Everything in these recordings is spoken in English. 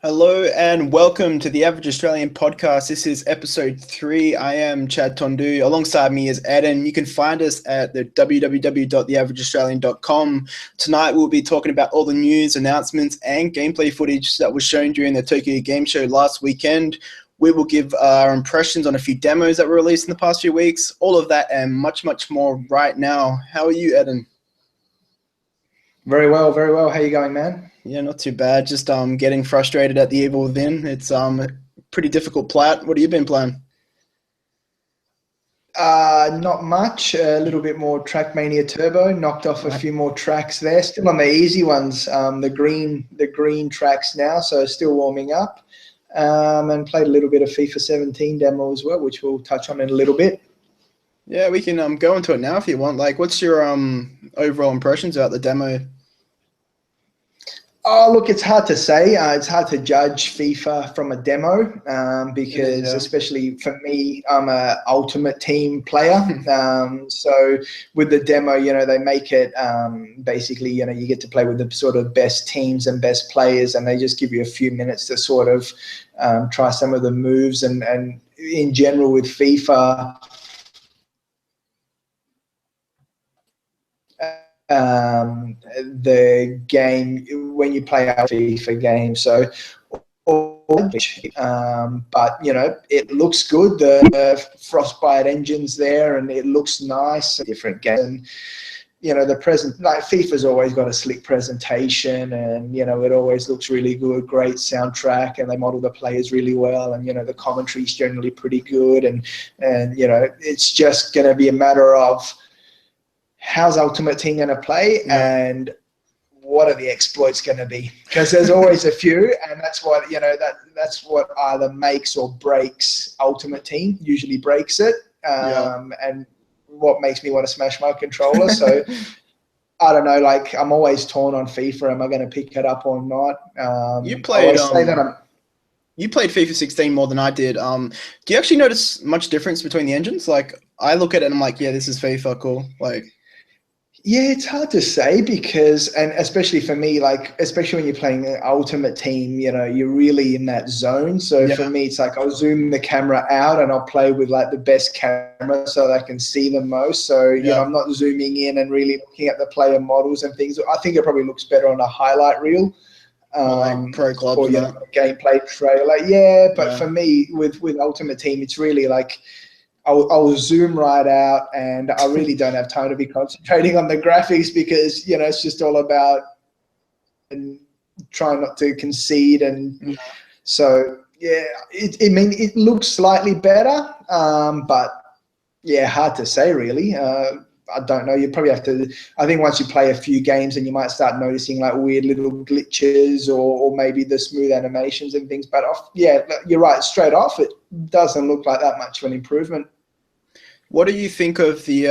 Hello and welcome to the Average Australian podcast. This is episode 3. I am Chad Tondu. Alongside me is Edin. You can find us at the www.theaverageaustralian.com. Tonight we'll be talking about all the news, announcements and gameplay footage that was shown during the Tokyo Game Show last weekend. We will give our impressions on a few demos that were released in the past few weeks. All of that and much, much more right now. How are you, Edin? Very well, very well. How you going, man? Yeah, not too bad. Just getting frustrated at the evil within. It's a pretty difficult plat. What have you been playing? Not much. A little bit more Trackmania Turbo. Knocked off a few more tracks there. Still on the easy ones. The green tracks now. So still warming up. And played a little bit of FIFA 17 demo as well, which we'll touch on in a little bit. Yeah, we can go into it now if you want. Like, what's your overall impressions about the demo? Oh, look, it's hard to say. It's hard to judge FIFA from a demo because, especially for me, I'm a Ultimate Team player. So with the demo, they make it basically, you get to play with the sort of best teams and best players, and they just give you a few minutes to sort of try some of the moves. And in general with FIFA, the game when you play a FIFA game. So, but it looks good. The Frostbite engine's there, and it looks nice. A different game. And, the present, like FIFA's always got a slick presentation, and it always looks really good. Great soundtrack, and they model the players really well, and the commentary's generally pretty good, and it's just going to be a matter of how's Ultimate Team going to play and what are the exploits going to be? Because there's always a few, and that's what that's what either makes or breaks Ultimate Team. Usually breaks it, and what makes me want to smash my controller. So I don't know. Like, I'm always torn on FIFA. Am I going to pick it up or not? You played FIFA 16 more than I did. Do you actually notice much difference between the engines? Like, I look at it and I'm like, yeah, this is FIFA, cool. Like. Yeah, it's hard to say because, and especially for me, like, especially when you're playing an Ultimate Team, you're really in that zone. So for me, it's like I'll zoom the camera out and I'll play with like the best camera so that I can see the most. So, I'm not zooming in and really looking at the player models and things. I think it probably looks better on a highlight reel. Like Pro Club or gameplay trailer. Yeah, but for me, with Ultimate Team, it's really like I'll zoom right out, and I really don't have time to be concentrating on the graphics because it's just all about and trying not to concede, and so it looks slightly better, but hard to say really. I don't know. You probably have to. I think once you play a few games, and you might start noticing like weird little glitches or maybe the smooth animations and things. But you're right. Straight off, it doesn't look like that much of an improvement. What do you think of the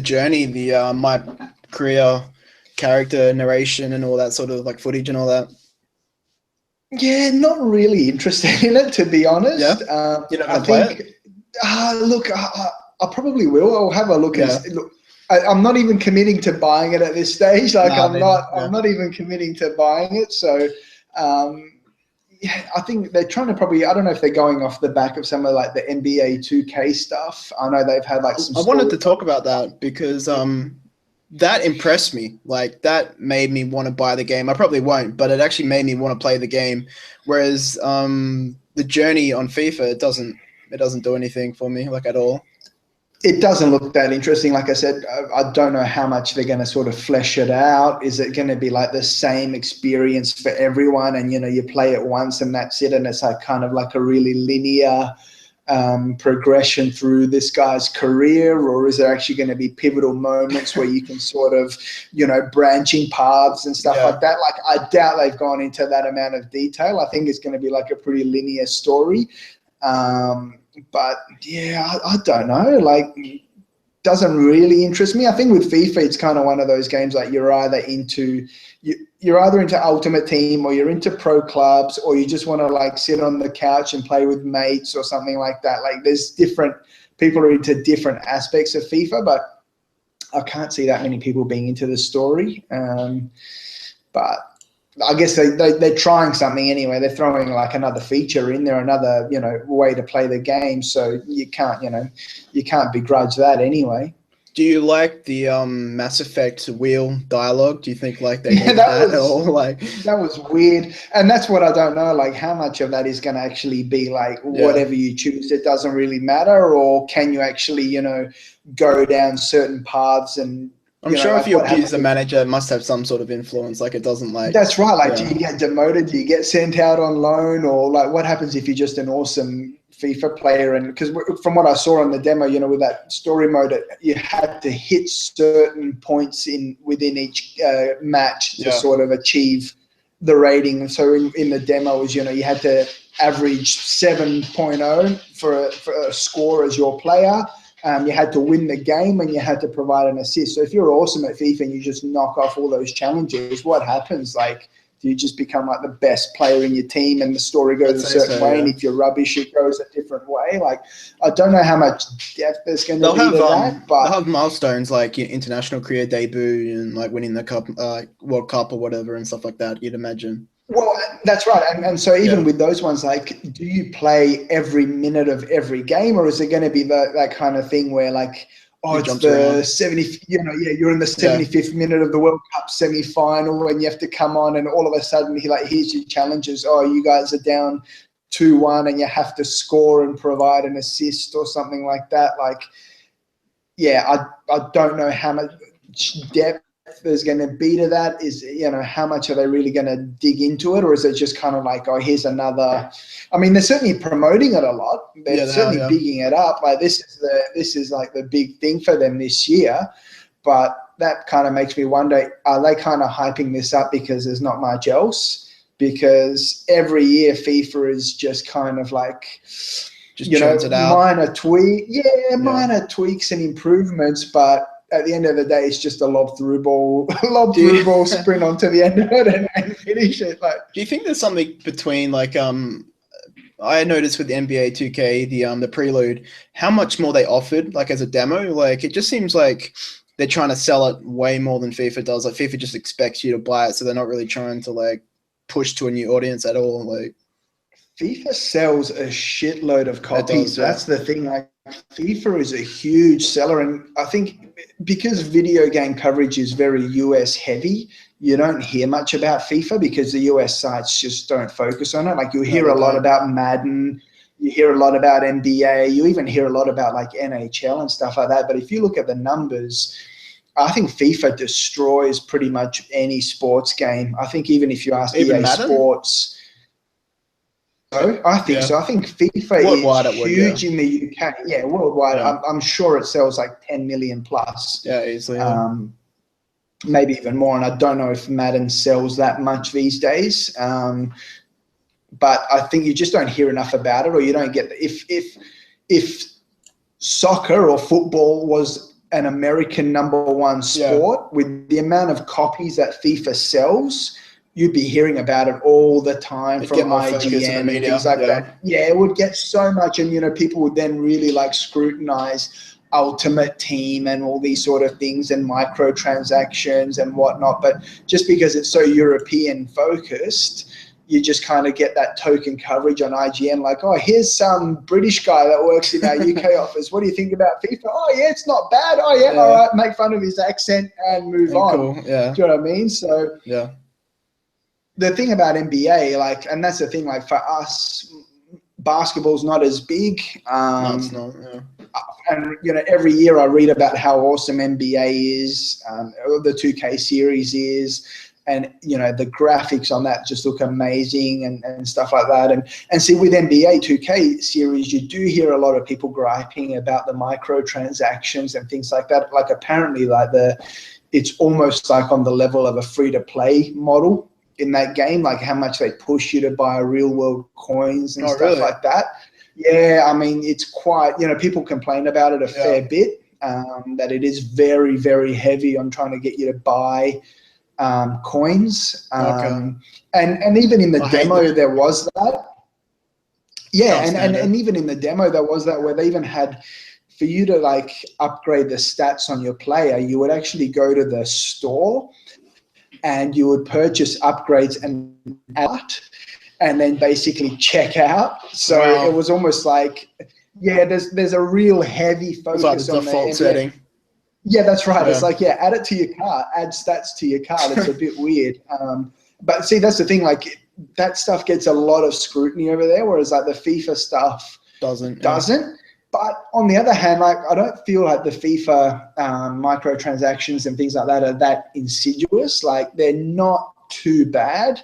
journey, the my career, character narration, and all that sort of like footage and all that? Yeah, not really interested in it, to be honest. Yeah, you're not gonna play it. Look, I probably will. I'll have a look. Look, I'm not even committing to buying it at this stage. Like, I'm not even committing to buying it. So, I think they're trying to probably. I don't know if they're going off the back of some of like the NBA 2K stuff. I know they've had like some. I wanted to talk about that because that impressed me. Like, that made me want to buy the game. I probably won't, but it actually made me want to play the game. Whereas the journey on FIFA, it doesn't do anything for me, like, at all. It doesn't look that interesting. Like I said, I don't know how much they're going to sort of flesh it out. Is it going to be like the same experience for everyone? And, you play it once and that's it. And it's like kind of like a really linear progression through this guy's career, or is there actually going to be pivotal moments where you can sort of, branching paths and stuff like that? Like, I doubt they've gone into that amount of detail. I think it's going to be like a pretty linear story. But I don't know. Like, doesn't really interest me. I think with FIFA, it's kind of one of those games like you're either into Ultimate Team, or you're into pro clubs, or you just want to like sit on the couch and play with mates or something like that. Like, there's different people are into different aspects of FIFA, but I can't see that many people being into the story. But I guess they're trying something anyway. They're throwing like another feature in there, another, you know, way to play the game. So you can't, you know, you can't begrudge that anyway. Do you like the Mass Effect wheel dialogue? Do you think like they Yeah, needed that or like? that was weird, and that's what I don't know. Like, how much of that is going to actually be like Yeah, whatever you choose? It doesn't really matter, or can you actually, you know, go down certain paths and I'm you know, sure if like you what abuse happens the if manager, it must have some sort of influence. Like it doesn't like. that's right. Like, do Yeah, you get demoted? Do you get sent out on loan? Or like, what happens if you're just an awesome FIFA player? And because from what I saw on the demo, you know, with that story mode, you had to hit certain points within each match to yeah. sort of achieve the rating. So in the demo, is, you know, you had to average 7.0 for a score as your player. You had to win the game and you had to provide an assist. So if you're awesome at FIFA and you just knock off all those challenges, what happens? Like, do you just become like the best player in your team and the story I'd goes a say certain so. way? Yeah. And if you're rubbish, it goes a different way. Like, I don't know how much depth there's going to They'll be have to that, but they'll have milestones like your international career debut and like winning the cup, World Cup or whatever and stuff like that. You'd imagine. well, that's right. And so even Yeah, with those ones, like, do you play every minute of every game, or is it going to be that kind of thing where like, oh, he it's jumps the around. 70, you know, yeah, you're in the Yeah, 75th minute of the World Cup semi-final and you have to come on and all of a sudden here's your challenges. Oh, you guys are down 2-1 and you have to score and provide an assist or something like that. Like, yeah, I don't know how much depth there's going to be to that. Is, you know, how much are they really going to dig into it, or is it just kind of like, oh, here's another? I mean, they're certainly promoting it a lot. They're yeah, they are. certainly Yeah, bigging it up. Like, this is like the big thing for them this year. But that kind of makes me wonder: are they kind of hyping this up because there's not much else? Because every year FIFA is just kind of like, just you churns know, it out. Yeah. minor tweaks and improvements, but at the end of the day, it's just a lob through ball, Do you, sprint onto the end of it and finish it. Like, do you think there's something between like I noticed with the NBA 2K the prelude how much more they offered like as a demo, like it just seems like they're trying to sell it way more than FIFA does. Like FIFA just expects you to buy it, so they're not really trying to like push to a new audience at all. Like FIFA sells a shitload of it copies. does, yeah. That's the thing. Like, FIFA is a huge seller, and I think because video game coverage is very US heavy, you don't hear much about FIFA because the US sites just don't focus on it. Like, you No, hear they a lot don't. about Madden, you hear a lot about NBA, you even hear a lot about like NHL and stuff like that. But if you look at the numbers, I think FIFA destroys pretty much any sports game. I think even if you ask Even EA Madden? Sports, so I think Yeah. so. I think FIFA is Worldwide it would, yeah. huge in the UK. Yeah, worldwide. Yeah. I'm sure it sells like 10 million plus, Yeah, easily, yeah. maybe even more. And I don't know if Madden sells that much these days. But I think you just don't hear enough about it, or you don't get if soccer or football was an American number one Yeah. sport, with the amount of copies that FIFA sells, you'd be hearing about it all the time It'd from get more focus in the IGN and things media. like Yeah. that. Yeah, it would get so much, and you know, people would then really like scrutinize Ultimate Team and all these sort of things and microtransactions and whatnot. But just because it's so European focused, you just kind of get that token coverage on IGN, like, oh, here's some British guy that works in our UK office. What do you think about FIFA? Oh, yeah, it's not bad. Oh, yeah, all Yeah. right, make fun of his accent and move And on. cool. Yeah. Do you know what I mean? So Yeah. the thing about NBA, like, and that's the thing, like, for us, basketball's not as big. No, it's not. Yeah. And, you know, every year I read about how awesome NBA is, the 2K series is, and, you know, the graphics on that just look amazing and stuff like that. And see, with NBA 2K series, you do hear a lot of people griping about the microtransactions and things like that. Like, apparently, like, it's almost like on the level of a free-to-play model in that game, like how much they push you to buy real-world coins and Oh, stuff really? like that. Yeah, I mean, it's quite, you know, people complain about it a fair bit, that it is very, very heavy on trying to get you to buy coins. Okay. And even in the I hate demo, that. there was that. Yeah, Can't stand it. and even in the demo, there was that where they even had, for you to like upgrade the stats on your player, you would actually go to the store and you would purchase upgrades and then basically check out. So Wow. it was almost like, yeah, there's a real heavy focus It's like the on default the setting. Yeah, that's right. Yeah. It's like, yeah, add it to your card, add stats to your card. It's a bit weird. But see, that's the thing. Like that stuff gets a lot of scrutiny over there, whereas like the FIFA stuff Doesn't. But on the other hand, like I don't feel like the FIFA microtransactions and things like that are that insidious. Like they're not too bad.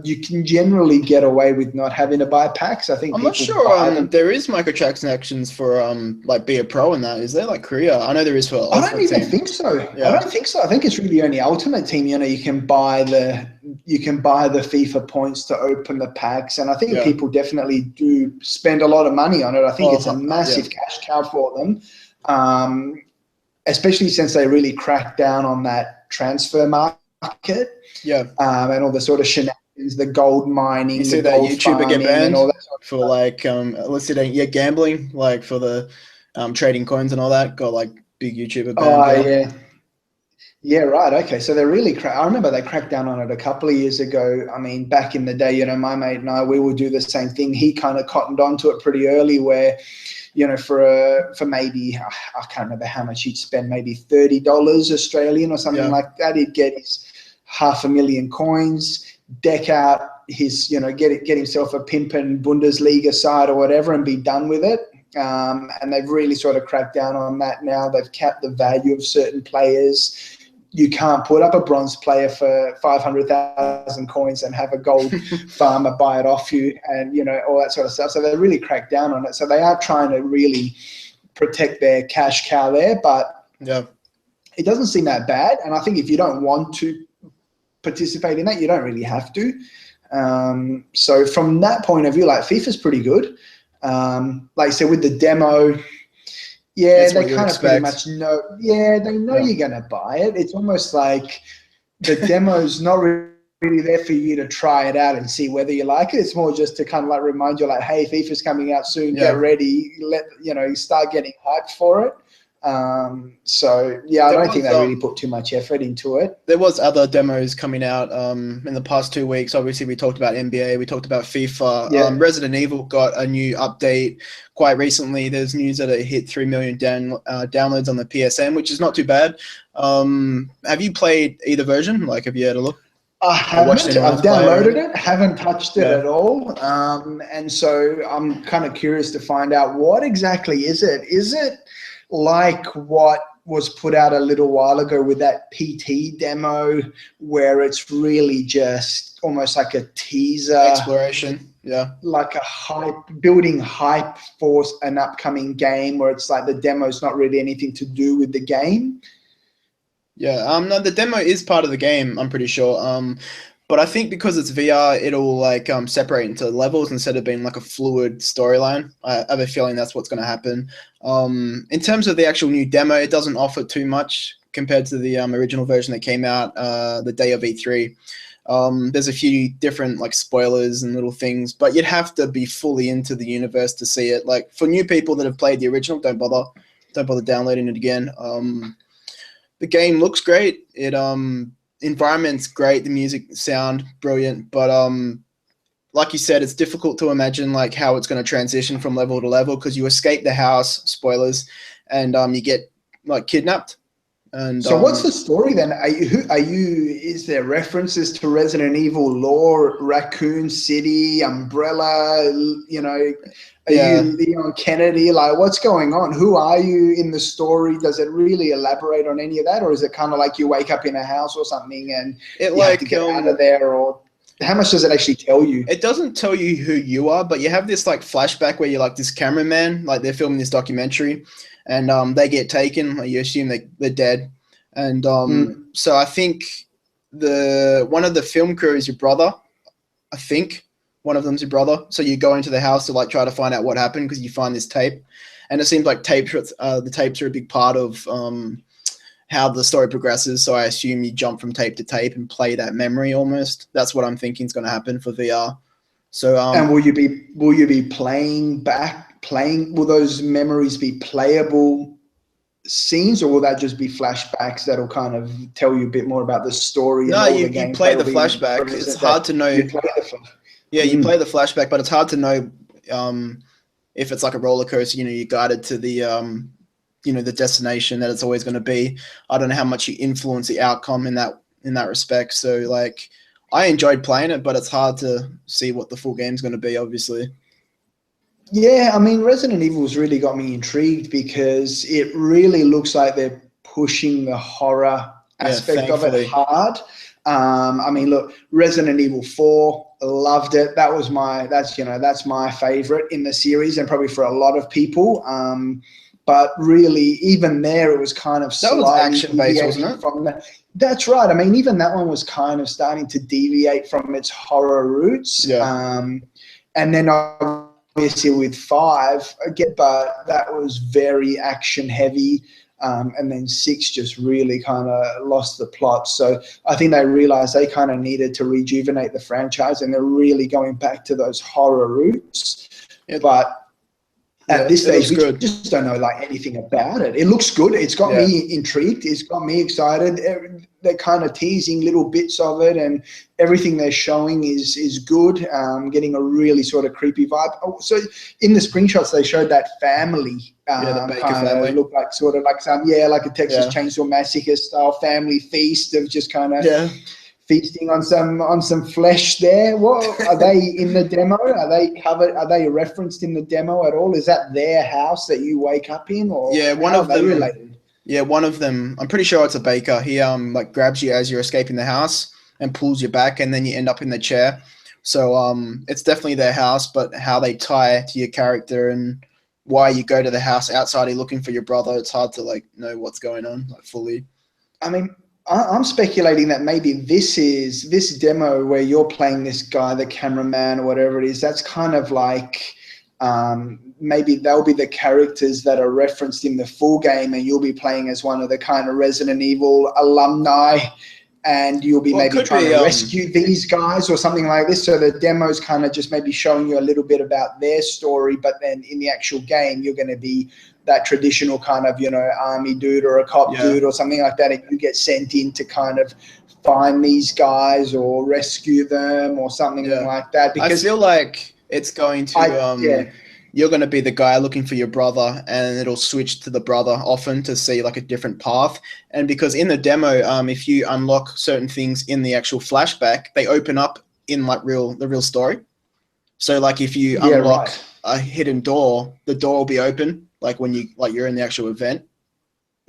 You can generally get away with not having to buy packs. I think I'm people not sure. buy them. There is microtransactions for like Be a Pro and that. Is there like Korea? I know there is for I don't even Team. think so. Yeah. I don't think so. I think it's really only Ultimate Team. You know, you can buy the FIFA points to open the packs, and I think people definitely do spend a lot of money on it. I think it's a massive cash cow for them, especially since they really cracked down on that transfer market. Yeah. And all the sort of shenanigans, the gold mining, you see the that gold YouTuber get banned and all that sort of for like gambling, like for the trading coins and all that. Got like big YouTuber banned. Yeah. Yeah, right. Okay. So they're really I remember they cracked down on it a couple of years ago. I mean, back in the day, you know, my mate and I, we would do the same thing. He kind of cottoned onto it pretty early where, you know, for maybe, I can't remember how much he'd spend, maybe $30 Australian or something like that. He'd get his 500,000 coins, deck out his, you know, get himself a pimpin' Bundesliga side or whatever and be done with it. And they've really sort of cracked down on that now. They've capped the value of certain players. You can't put up a bronze player for 500,000 coins and have a gold farmer buy it off you and, you know, all that sort of stuff. So they really cracked down on it. So they are trying to really protect their cash cow there, but it doesn't seem that bad. And I think if you don't want to participate in that, you don't really have to. So from that point of view, like FIFA's pretty good. Like I said, with the demo, they kind of pretty much know. Yeah, they know you're going to buy it. It's almost like the demo's not really there for you to try it out and see whether you like it. It's more just to kind of like remind you, like, hey, FIFA's coming out soon. Get ready. Start getting hyped for it. So I don't think they really put too much effort into it. There was other demos coming out in the past 2 weeks. Obviously, we talked about NBA, we talked about FIFA. Resident Evil got a new update quite recently. There's news that it hit 3 million downloads on the PSN, which is not too bad. Have you played either version? Like, have you had a look? I haven't. I've downloaded it, haven't touched it at all. And so I'm kind of curious to find out what exactly is it. Is it like what was put out a little while ago with that PT demo where it's really just almost like a teaser exploration, like a building hype for an upcoming game where it's like the demo's not really anything to do with the game? No, the demo is part of the game, I'm pretty sure. But I think because it's VR, it'll like separate into levels instead of being like a fluid storyline. I have a feeling that's what's going to happen. In terms of the actual new demo, it doesn't offer too much compared to the original version that came out the day of E3. There's a few different like spoilers and little things, but you'd have to be fully into the universe to see it. Like for new people that have played the original, don't bother downloading it again. The game looks great. Environment's great, the music sound brilliant, but like you said, it's difficult to imagine like how it's going to transition from level to level because you escape the house, spoilers, and you get like kidnapped. And so what's the story then? Is there references to Resident Evil lore, Raccoon City, Umbrella, you know, are you Leon Kennedy? Like, what's going on? Who are you in the story? Does it really elaborate on any of that? Or is it kind of like you wake up in a house or something and you have to get out of there? Or how much does it actually tell you? It doesn't tell you who you are, but you have this like flashback where you're like this cameraman, like they're filming this documentary and they get taken. Like, you assume they're dead. And so I think one of the film crew is your brother, I think. One of them's your brother. So you go into the house to like try to find out what happened because you find this tape. And it seems like the tapes are a big part of how the story progresses. So I assume you jump from tape to tape and play that memory almost. That's what I'm thinking is going to happen for VR. So and will you be playing? Will those memories be playable scenes, or will that just be flashbacks that'll kind of tell you a bit more about the story and No, all the you play gameplay the will be flashback. It's hard to know. you play the flash. Yeah, you play the flashback, but it's hard to know if it's like a roller coaster. You're guided to the the destination that it's always going to be. I don't know how much you influence the outcome in that respect. So like, I enjoyed playing it, but it's hard to see what the full game's going to be, obviously. Yeah, I mean, Resident Evil's really got me intrigued because it really looks like they're pushing the horror aspect of it hard. I mean, look, Resident Evil 4, loved it. That's my favorite in the series, and probably for a lot of people. But really, even there, it was kind of that was action based, wasn't it? From that. That's right. I mean, even that one was kind of starting to deviate from its horror roots. Yeah. And then obviously with 5 again, but that was very action heavy. And then 6 just really kind of lost the plot. So I think they realized they kind of needed to rejuvenate the franchise, and they're really going back to those horror roots. Yeah. But at this stage, we just don't know like anything about it. It looks good. It's got me intrigued. It's got me excited. They're kind of teasing little bits of it, and everything they're showing is good. Getting a really sort of creepy vibe. So in the screenshots, they showed that family. The Baker family looked like sort of like like a Texas Chainsaw Massacre style family feast of just kind of feasting on some flesh there. What are they in the demo? Are they covered? Are they referenced in the demo at all? Is that their house that you wake up in, or one of them related? Yeah, one of them. I'm pretty sure it's a baker. He like grabs you as you're escaping the house and pulls you back, and then you end up in the chair. So it's definitely their house, but how they tie to your character and why you go to the house outside looking for your brother, it's hard to like know what's going on like fully. I mean, I'm speculating that maybe this demo where you're playing this guy, the cameraman or whatever it is, that's kind of like maybe they'll be the characters that are referenced in the full game, and you'll be playing as one of the kind of Resident Evil alumni, and you'll be maybe trying to rescue these guys or something like this. So the demo's kind of just maybe showing you a little bit about their story, but then in the actual game, you're going to be that traditional kind of, army dude or a cop dude or something like that. And you get sent in to kind of find these guys or rescue them or something like that. Because I feel like it's going to, you're going to be the guy looking for your brother, and it'll switch to the brother often to see like a different path. And because in the demo, if you unlock certain things in the actual flashback, they open up in like the real story. So like if you unlock a hidden door, the door will be open. Like when you're in the actual event.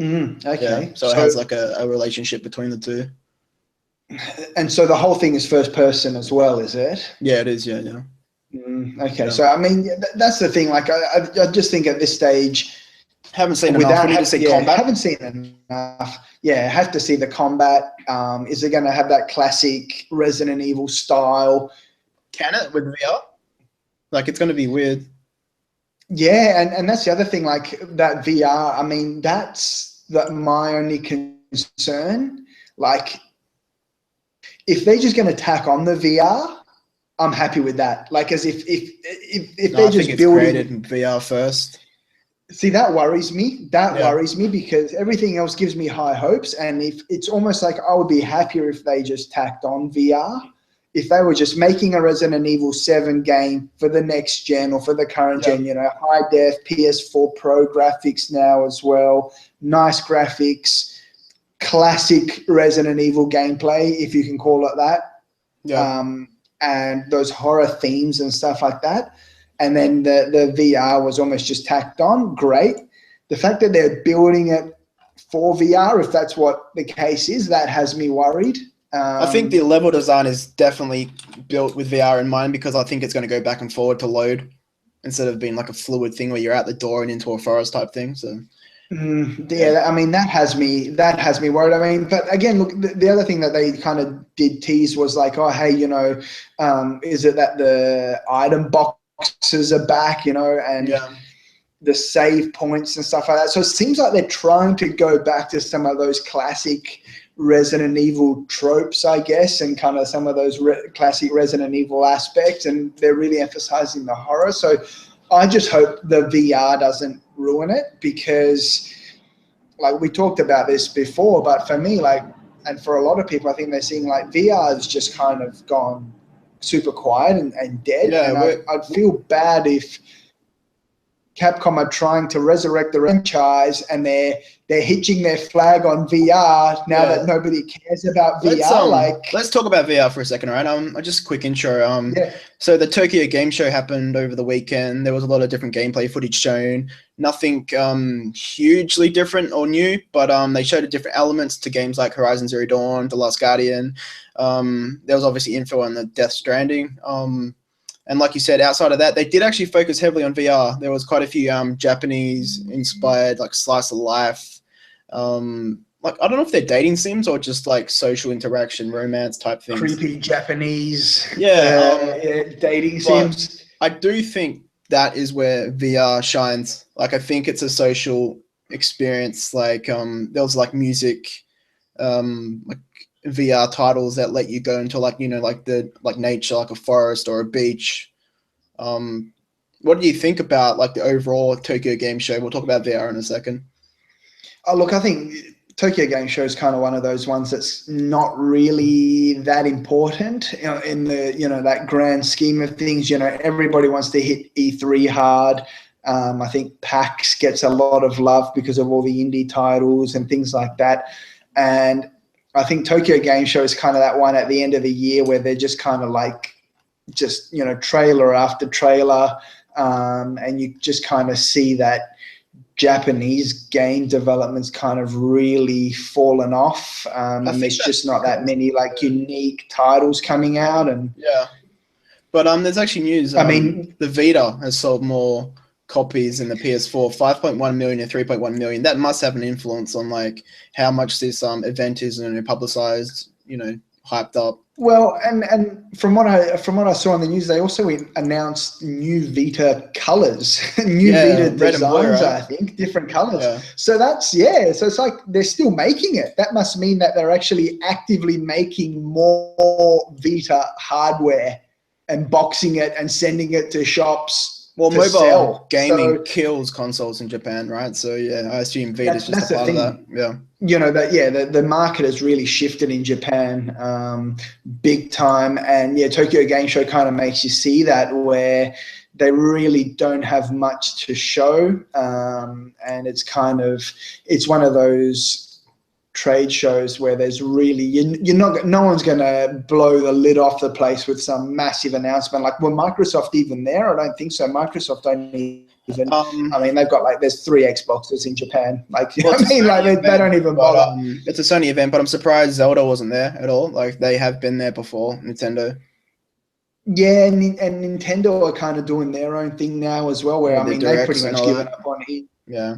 Okay. Yeah, so it has like a relationship between the two. And so the whole thing is first person as well, is it? Yeah, it is. Yeah. Okay. Yeah. So I mean, that's the thing. Like I just think at this stage, haven't seen enough. We need to see combat. Haven't seen enough. Yeah, have to see the combat. Is it going to have that classic Resident Evil style? Can it with VR? Like it's going to be weird. Yeah, and that's the other thing, like that VR, I mean, that's my only concern. Like, if they're just going to tack on the VR, I'm happy with that. Like, as if they're just building created in VR first. See, that worries me. That worries me because everything else gives me high hopes, and if it's almost like I would be happier if they just tacked on VR. If they were just making a Resident Evil 7 game for the next gen or for the current gen, high def, PS4 Pro graphics now as well, nice graphics, classic Resident Evil gameplay, if you can call it that, and those horror themes and stuff like that. And then the VR was almost just tacked on. Great. The fact that they're building it for VR, if that's what the case is, that has me worried. I think the level design is definitely built with VR in mind because I think it's going to go back and forward to load instead of being like a fluid thing where you're out the door and into a forest type thing. So, I mean, that has me worried. I mean, but again, look, the other thing that they kind of did tease was like, oh, hey, is it that the item boxes are back, and the save points and stuff like that. So it seems like they're trying to go back to some of those classic Resident Evil tropes, I guess, and kind of some of those classic Resident Evil aspects, and they're really emphasizing the horror. So I just hope the VR doesn't ruin it, because like we talked about this before, but for me, like, and for a lot of people, I think they're seeing like VR has just kind of gone super quiet and dead. Yeah, And I'd feel bad if Capcom are trying to resurrect the franchise and they're hitching their flag on VR now that nobody cares about VR. Let's talk about VR for a second, all right? Just a quick intro. Yeah. So the Tokyo Game Show happened over the weekend. There was a lot of different gameplay footage shown. Nothing hugely different or new, but they showed different elements to games like Horizon Zero Dawn, The Last Guardian. There was obviously info on the Death Stranding. And like you said, outside of that, they did actually focus heavily on VR. There was quite a few Japanese-inspired, like slice of life. Like I don't know if they're dating sims or just like social interaction, romance type things. Creepy Japanese, dating sims. I do think that is where VR shines. Like I think it's a social experience. Like there was like music, like VR titles that let you go into like like nature, like a forest or a beach. What do you think about like the overall Tokyo Game Show? We'll talk about VR in a second. Oh, look, I think Tokyo Game Show is kind of one of those ones that's not really that important in the that grand scheme of things. Everybody wants to hit E3 hard. I think PAX gets a lot of love because of all the indie titles and things like that. And I think Tokyo Game Show is kind of that one at the end of the year where they're just kind of like trailer after trailer, and you just kind of see that Japanese game development's kind of really fallen off, and there's just not that many like unique titles coming out. And but there's actually news. I mean, the Vita has sold more copies in the PS4, 5.1 million and 3.1 million. That must have an influence on like how much this event is publicized, hyped up. Well, and from what I saw on the news, they also announced new Vita colors, new Vita designs. Blue, right? I think different colors. Yeah. So that's So it's like they're still making it. That must mean that they're actually actively making more Vita hardware and boxing it and sending it to shops. Well, mobile gaming kills consoles in Japan, right? So yeah, I assume Vita's just a part of that. Yeah. The market has really shifted in Japan, big time. And Tokyo Game Show kind of makes you see that, where they really don't have much to show. And it's one of those trade shows where there's really no one's going to blow the lid off the place with some massive announcement. Like, were Microsoft even there? I don't think so. Microsoft don't even. I mean, they've got there's 3 Xboxes in Japan. Like, they don't even bother. It's a Sony event, but I'm surprised Zelda wasn't there at all. Like, they have been there before, Nintendo. Yeah, and Nintendo are kind of doing their own thing now as well. Where they've pretty much given up on it. Yeah,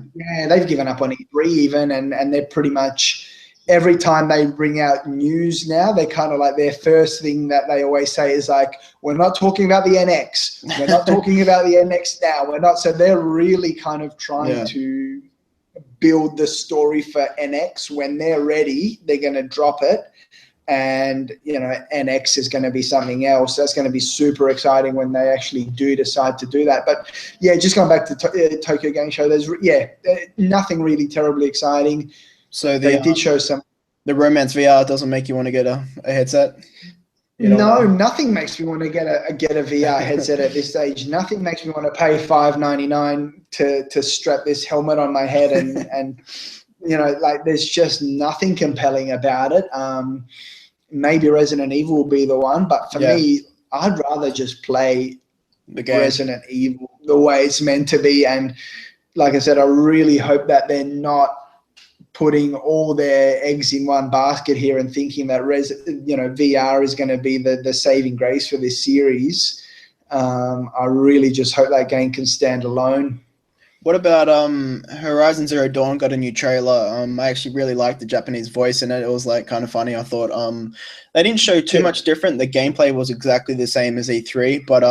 they've given up on E3 even, and they're pretty much every time they bring out news now, they kind of like their first thing that they always say is like, we're not talking about the NX. We're not talking about the NX now. We're not. So they're really kind of trying to build the story for NX. When they're ready, they're going to drop it. And, NX is going to be something else. That's going to be super exciting when they actually do decide to do that. But, just going back to Tokyo Game Show, there's, nothing really terribly exciting. So they did show some. The Romance VR doesn't make you want to get a headset? No, nothing makes me want to get a VR headset at this stage. Nothing makes me want to pay $5.99 to strap this helmet on my head and there's just nothing compelling about it. Maybe Resident Evil will be the one, but for me, I'd rather just play the game. Resident Evil the way it's meant to be. And like I said, I really hope that they're not putting all their eggs in one basket here and thinking that VR is going to be the saving grace for this series. I really just hope that game can stand alone. What about Horizon Zero Dawn got a new trailer? I actually really liked the Japanese voice in it. It was like kind of funny. I thought they didn't show too much different. The gameplay was exactly the same as E3, but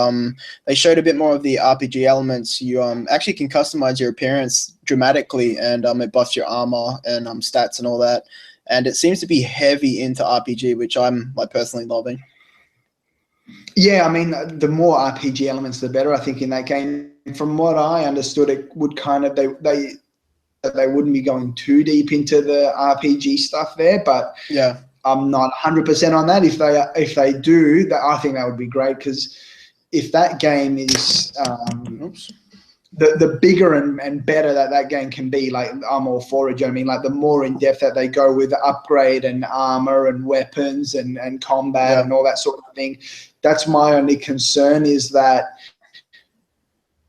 they showed a bit more of the RPG elements. You actually can customize your appearance dramatically, and it buffs your armor and stats and all that. And it seems to be heavy into RPG, which I'm personally loving. Yeah, I mean, the more RPG elements, the better, I think, in that game. From what I understood, it would kind of they that they wouldn't be going too deep into the RPG stuff there, but Yeah. I'm not 100% on that. If they do, I think that would be great, because if that game is the bigger and better that game can be, like, I'm all for it. You know what I mean? Like, the more in depth that they go with upgrade and armor and weapons and combat and all that sort of thing. That's my only concern, is that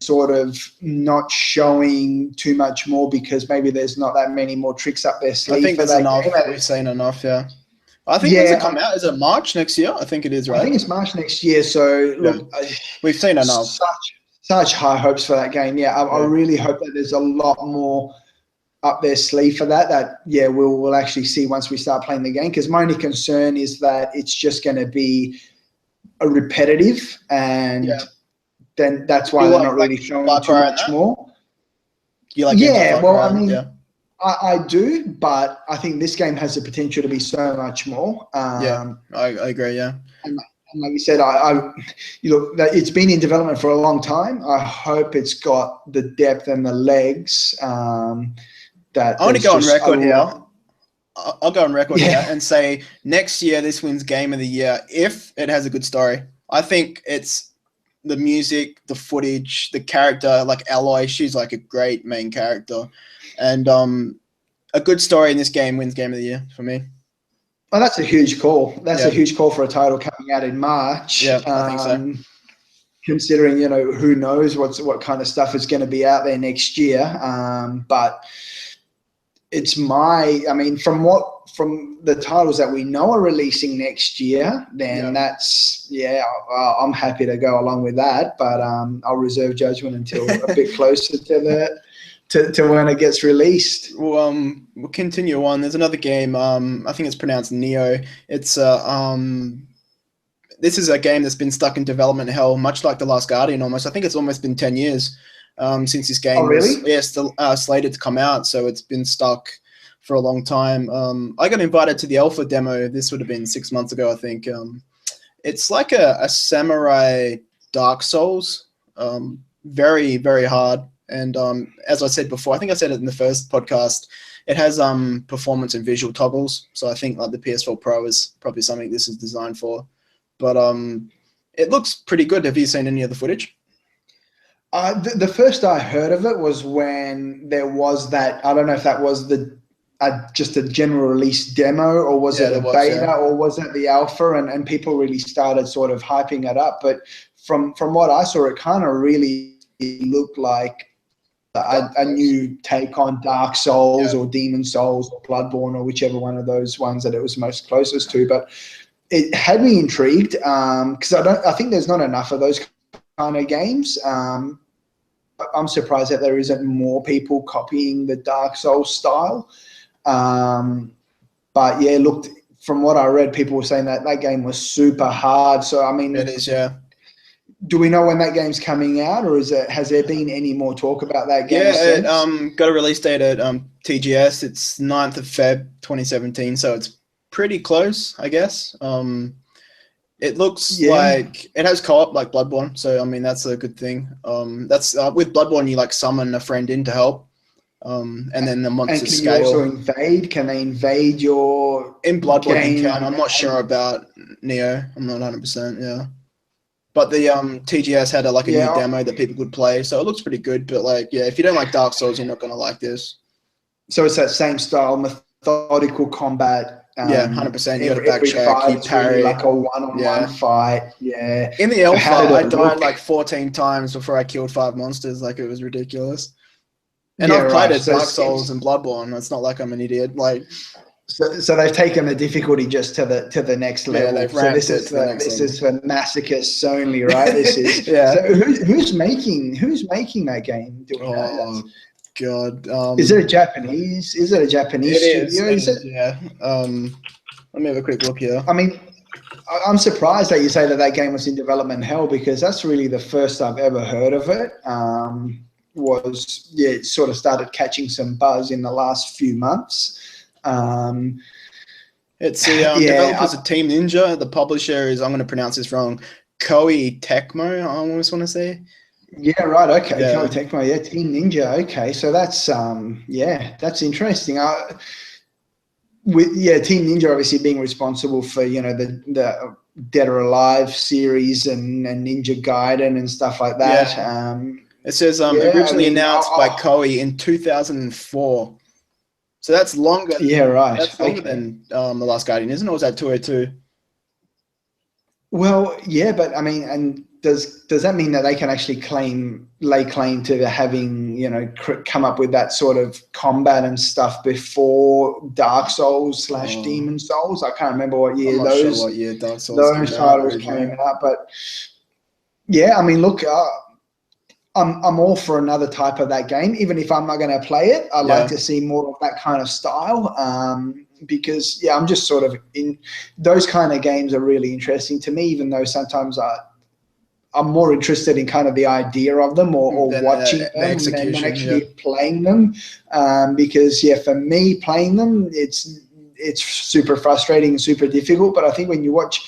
sort of not showing too much more, because maybe there's not that many more tricks up their sleeve. I think for there's that enough. game. We've seen enough, yeah. I think when's it come out? Is it March next year? I think it is, right? I think it's March next year. So look, we've seen enough. Such high hopes for that game. Yeah, I really hope that there's a lot more up their sleeve for that. We'll actually see once we start playing the game. Because my only concern is that it's just going to be a repetitive, and then that's why they're not really showing too much more. You like I mean, I do, but I think this game has the potential to be so much more. I agree. Yeah, and like you said, it's been in development for a long time. I hope it's got the depth and the legs. That I want to go on record here. I'll go on record here and say next year this wins Game of the Year if it has a good story. I think it's the music, the footage, the character, like Aloy. She's like a great main character. And a good story in this game wins Game of the Year for me. Well, that's a huge call. That's a huge call for a title coming out in March. Yeah, I think so. Considering, who knows what kind of stuff is going to be out there next year. But it's from the titles that we know are releasing next year, then I'm happy to go along with that. But I'll reserve judgment until a bit closer to when it gets released. We'll continue on. There's another game. I think it's pronounced Neo. It's this is a game that's been stuck in development hell, much like The Last Guardian almost. I think it's almost been 10 years since this game was still slated to come out. So it's been stuck for a long time. I got invited to the alpha demo. This would have been 6 months ago, I think. It's like a samurai Dark Souls. Very, very hard. And as I said before, I think I said it in the first podcast, it has performance and visual toggles. So I think like the PS4 Pro is probably something this is designed for. But it looks pretty good. Have you seen any of the footage? The first I heard of it was when there was that, I don't know if that was just a general release demo, or was it a beta, or was it the alpha, and people really started sort of hyping it up. But from what I saw, it kind of really looked like a new take on Dark Souls or Demon Souls or Bloodborne, or whichever one of those ones that it was most closest to. But it had me intrigued because I think there's not enough of those kind of games. I'm surprised that there isn't more people copying the Dark Souls style. But yeah, looked, from what I read, people were saying that game was super hard. So I mean, it is, yeah. Do we know when that game's coming out, or has there been any more talk about that game? Yeah, it got a release date at TGS. It's 9th of Feb 2017, so it's pretty close, I guess. It looks like it has co-op like Bloodborne, so I mean that's a good thing. That's with Bloodborne, you like summon a friend in to help, and then the monsters scale. And can you also invade? Can they invade your in Bloodborne? game? You can. I'm not sure about Neo. I'm not 100%. Yeah. But the TGS had a new demo that people could play, so it looks pretty good. But if you don't like Dark Souls, you're not gonna like this. So it's that same style, methodical combat. 100%. You got to backtrack, you parry, really like a one-on-one fight. Yeah. In the alpha, I died like 14 times before I killed 5 monsters. Like, it was ridiculous. And I've played Dark Souls and Bloodborne. It's not like I'm an idiot. So they've taken the difficulty just to the next level. They've so this is for masochists only, right? This is So who's making that game? God. Is it a Japanese studio? Is it? Yeah. Let me have a quick look here. I mean, I'm surprised that you say that game was in development hell, because that's really the first I've ever heard of it. It sort of started catching some buzz in the last few months. It's the developers of Team Ninja. The publisher is, I'm going to pronounce this wrong, Koei Tecmo, I almost want to say. Yeah, right. Okay, Yeah, Koei Tecmo. Yeah, Team Ninja. Okay, so that's yeah, that's interesting. With Team Ninja obviously being responsible for the Dead or Alive series and Ninja Gaiden and stuff like that. yeah. It says Yeah, I originally mean, announced by Koei in 2004. So that's longer. yeah, right. That's longer Okay. than The Last Guardian, isn't it? Or was that 202? Well, yeah, but I mean, and does that mean that they can actually lay claim to having come up with that sort of combat and stuff before Dark Souls / Oh, Demon Souls? I can't remember what I'm year not sure what year Dark Souls came those out titles originally. came out, but yeah, I mean, look, I'm all for another type of that game, even if I'm not going to play it. I like Yeah, to see more of that kind of style, because I'm just sort of in those kind of games are really interesting to me, even though sometimes I'm more interested in kind of the idea of them or then watching the them than execution. Yeah, actually playing them. Because for me, playing them, it's super frustrating and super difficult. But I think when you watch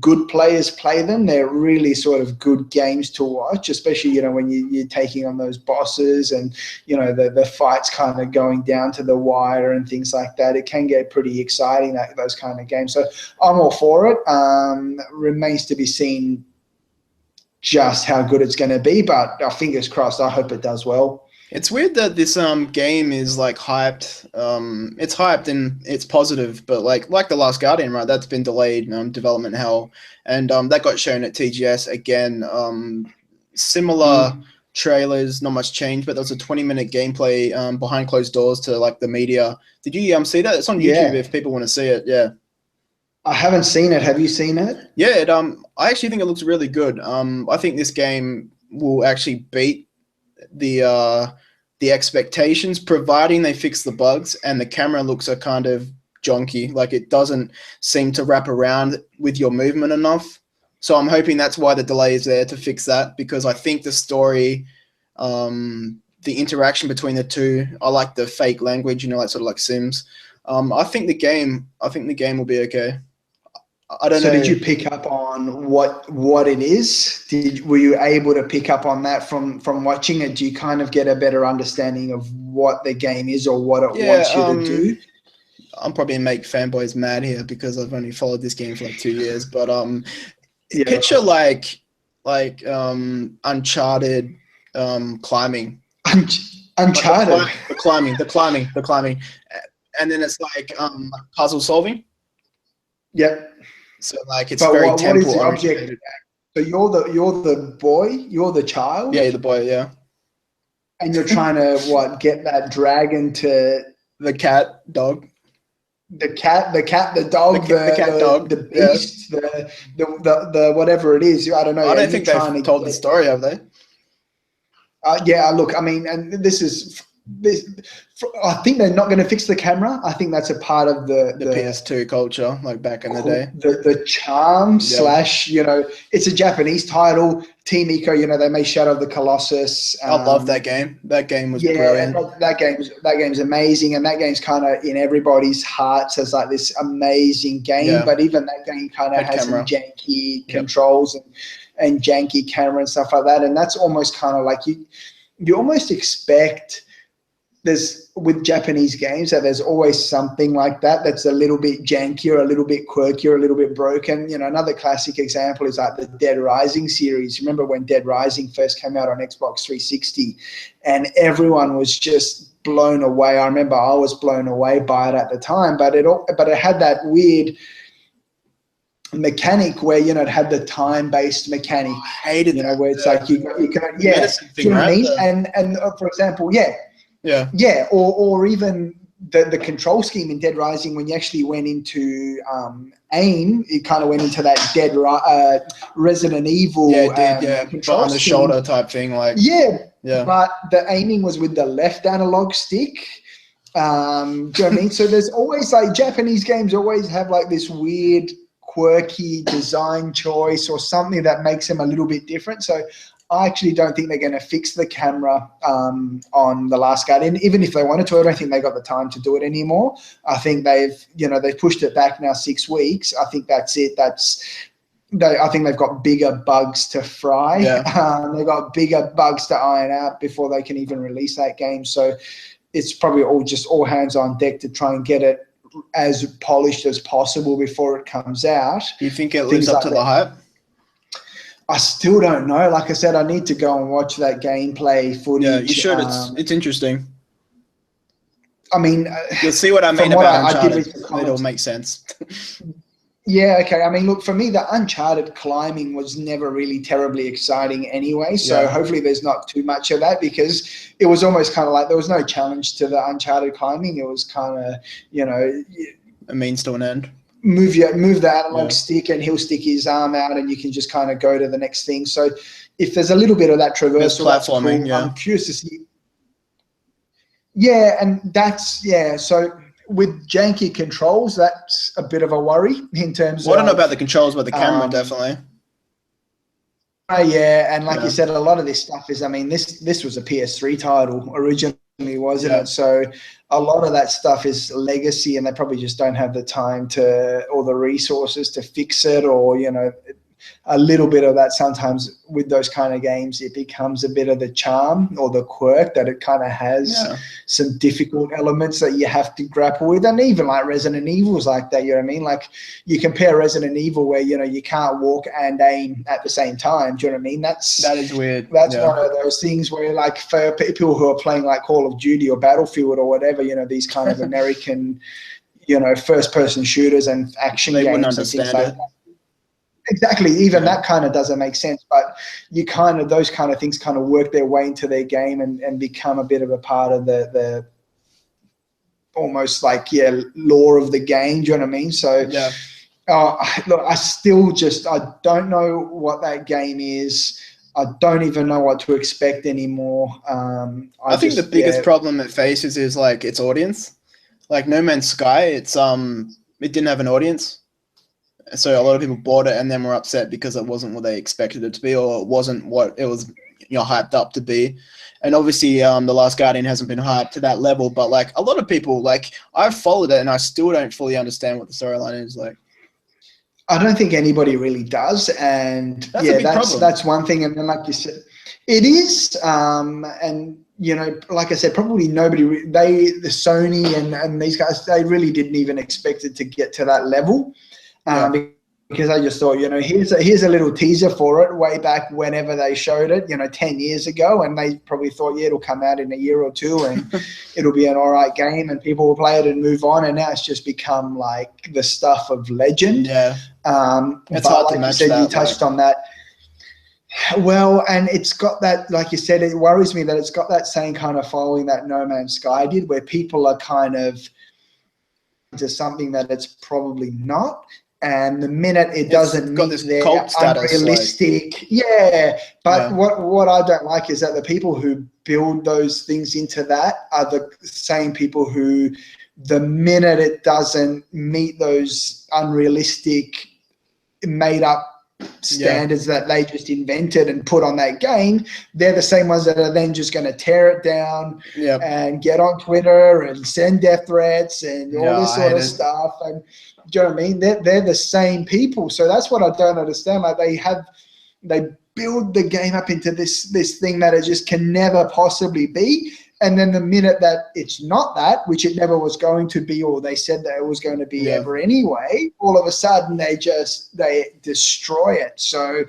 good players play them, they're really sort of good games to watch, especially when you're taking on those bosses and the fights kind of going down to the wire and things like that. It can get pretty exciting, those kind of games. So I'm all for it. Remains to be seen just how good it's going to be, but fingers crossed. I hope it does well. it's weird that this game is like hyped. It's hyped and it's positive, but like The Last Guardian, right? That's been delayed. Development hell, and that got shown at TGS again. Similar Mm. trailers, not much change, but there was a 20-minute gameplay behind closed doors to like the media. Did you see that? It's on YouTube Yeah, if people want to see it. Yeah. I haven't seen it. Have you seen it? Yeah, I actually think it looks really good. I think this game will actually beat the the expectations, providing they fix the bugs and the camera looks are kind of jonky. Like it doesn't seem to wrap around with your movement enough. So I'm hoping that's why the delay is there to fix that because I think the story, the interaction between the two, I like the fake language, like sort of like Sims. I think the game will be okay. I don't So did know. you pick up on what it is? Were you able to pick up on that from watching it? Do you kind of get a better understanding of what the game is or what it Yeah, wants you to do? I'm probably gonna make fanboys mad here because I've only followed this game for like 2 years. But Yeah, picture right. Uncharted climbing, Un- like Uncharted. the climbing, and then it's like puzzle solving. Yep. So like it's But very what is temple the object? orientated. So you're the boy, you're the child, Yeah, the boy. Yeah, and you're trying to get that dragon to the cat dog. the dog, The cat dog. the Yeah, beast, the whatever it is. I don't know. I don't And you're think they've trying to told the get. story, have they? Yeah, look, I mean, and this. I think they're not going to fix the camera. I think that's a part of The PS2 culture, like back in the day. the charm Yeah. slash. It's a Japanese title. Team Eco, they made Shadow of the Colossus. I love that game. That game was Yeah, brilliant. that game's amazing, and that game's kind of in everybody's hearts as like this amazing game. Yeah. But even that game kind of Had has some camera. janky Yep. controls and janky camera and stuff like that. And that's almost kind of like you almost expect there's with Japanese games that there's always something like that that's a little bit janky or a little bit quirky or a little bit broken. Another classic example is like the Dead Rising series. Remember when Dead Rising first came out on Xbox 360 and everyone was just blown away. I remember I was blown away by it at the time, but it had that weird mechanic where it had the time-based mechanic, I hated that. where it's like you can yeah, Medicine do you thing, know what I right? mean? And for example, yeah, Yeah. yeah, or even the control scheme in Dead Rising when you actually went into aim, it kind of went into that Resident Evil Yeah, it did. Yeah, but control on the scheme. shoulder type thing, like Yeah, yeah, but the aiming was with the left analog stick. Do you know what I mean? So there's always like Japanese games always have like this weird, quirky design choice or something that makes them a little bit different. So I actually don't think they're going to fix the camera on The Last Guardian. Even if they wanted to, I don't think they got the time to do it anymore. I think they've pushed it back now 6 weeks. I think that's it. I think they've got bigger bugs to fry. Yeah. They've got bigger bugs to iron out before they can even release that game. So it's probably all hands on deck to try and get it as polished as possible before it comes out. Do you think it lives up to the hype? I still don't know. Like I said, I need to go and watch that gameplay footage. Yeah, you should. It's interesting. I mean, you'll see what I mean about Uncharted. It'll make sense. Yeah, okay. I mean, look, for me, the Uncharted climbing was never really terribly exciting anyway. So hopefully there's not too much of that, because it was almost kind of like there was no challenge to the Uncharted climbing. It was kind of, a means to an end. Move the analog stick and he'll stick his arm out and you can just kind of go to the next thing. So if there's a little bit of that traversal, platforming, cool. I'm curious to see. Yeah, and so with janky controls, that's a bit of a worry in terms of. I don't know about the controls, but the camera definitely. Yeah, and like you said, a lot of this stuff is. I mean, this was a PS3 title originally, wasn't it? So a lot of that stuff is legacy, and they probably just don't have the time or the resources to fix it, or a little bit of that. Sometimes with those kind of games, it becomes a bit of the charm or the quirk that it kind of has some difficult elements that you have to grapple with. And even like Resident Evil's like that, you know what I mean? Like you compare Resident Evil where, you can't walk and aim at the same time. Do you know what I mean? That is weird. That's one of those things where like for people who are playing like Call of Duty or Battlefield or whatever, these kind of American, first person shooters and action games and things like that. Exactly. Even that kind of doesn't make sense, but those kind of things kind of work their way into their game and become a bit of a part of the almost like, lore of the game. Do you know what I mean? So, look, I don't know what that game is. I don't even know what to expect anymore. I think the biggest problem it faces is like its audience. Like No Man's Sky, it didn't have an audience. So a lot of people bought it and then were upset because it wasn't what they expected it to be, or it wasn't what it was, hyped up to be. And obviously, The Last Guardian hasn't been hyped to that level. But like a lot of people, like I've followed it and I still don't fully understand what the storyline is like. I don't think anybody really does, and that's one thing. And then, like you said, it is, and like I said, probably nobody. The Sony and these guys, they really didn't even expect it to get to that level. Because I just thought, here's a little teaser for it way back whenever they showed it, 10 years ago, and they probably thought, it'll come out in a year or two and it'll be an all right game and people will play it and move on, and now it's just become like the stuff of legend. Yeah. It's hard to match that. You touched on that. Well, and it's got that, like you said, it worries me that it's got that same kind of following that No Man's Sky did, where people are kind of into something that it's probably not. And the minute it doesn't meet their unrealistic, what I don't like is that the people who build those things into that are the same people who, the minute it doesn't meet those unrealistic, made-up standards that they just invented and put on that game, they're the same ones that are then just going to tear it down and get on Twitter and send death threats and all this sort of stuff. And do you know what I mean? They're the same people. So that's what I don't understand. Like they build the game up into this thing that it just can never possibly be. And then the minute that it's not that, which it never was going to be, or they said that it was going to be ever anyway, all of a sudden they destroy it. So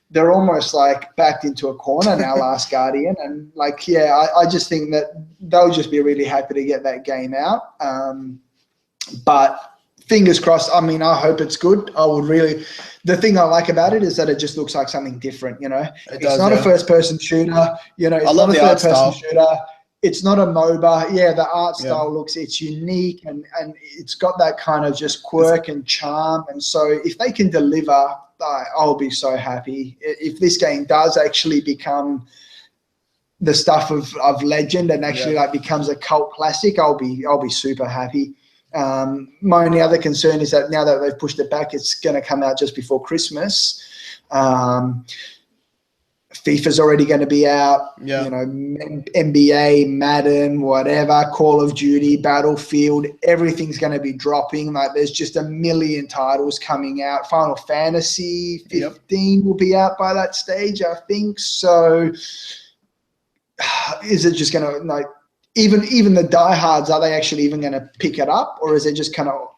they're almost like backed into a corner now, Last Guardian. And like, I just think that they'll just be really happy to get that game out. But fingers crossed. I mean, I hope it's good. The thing I like about it is that it just looks like something different, It's not a first-person shooter, it's not a third-person shooter. It's not a MOBA. Yeah, the art style it's unique and it's got that kind of just quirk and charm. And so if they can deliver, I'll be so happy. If this game does actually become the stuff of legend and actually like becomes a cult classic, I'll be super happy. My only other concern is that now that they've pushed it back, it's going to come out just before Christmas. FIFA's already going to be out. Yeah. You know, NBA, Madden, whatever, Call of Duty, Battlefield, everything's going to be dropping. Like, there's just a million titles coming out. Final Fantasy 15 will be out by that stage, I think. So is it just going to, like, even the diehards, are they actually even going to pick it up, or is it just kind of,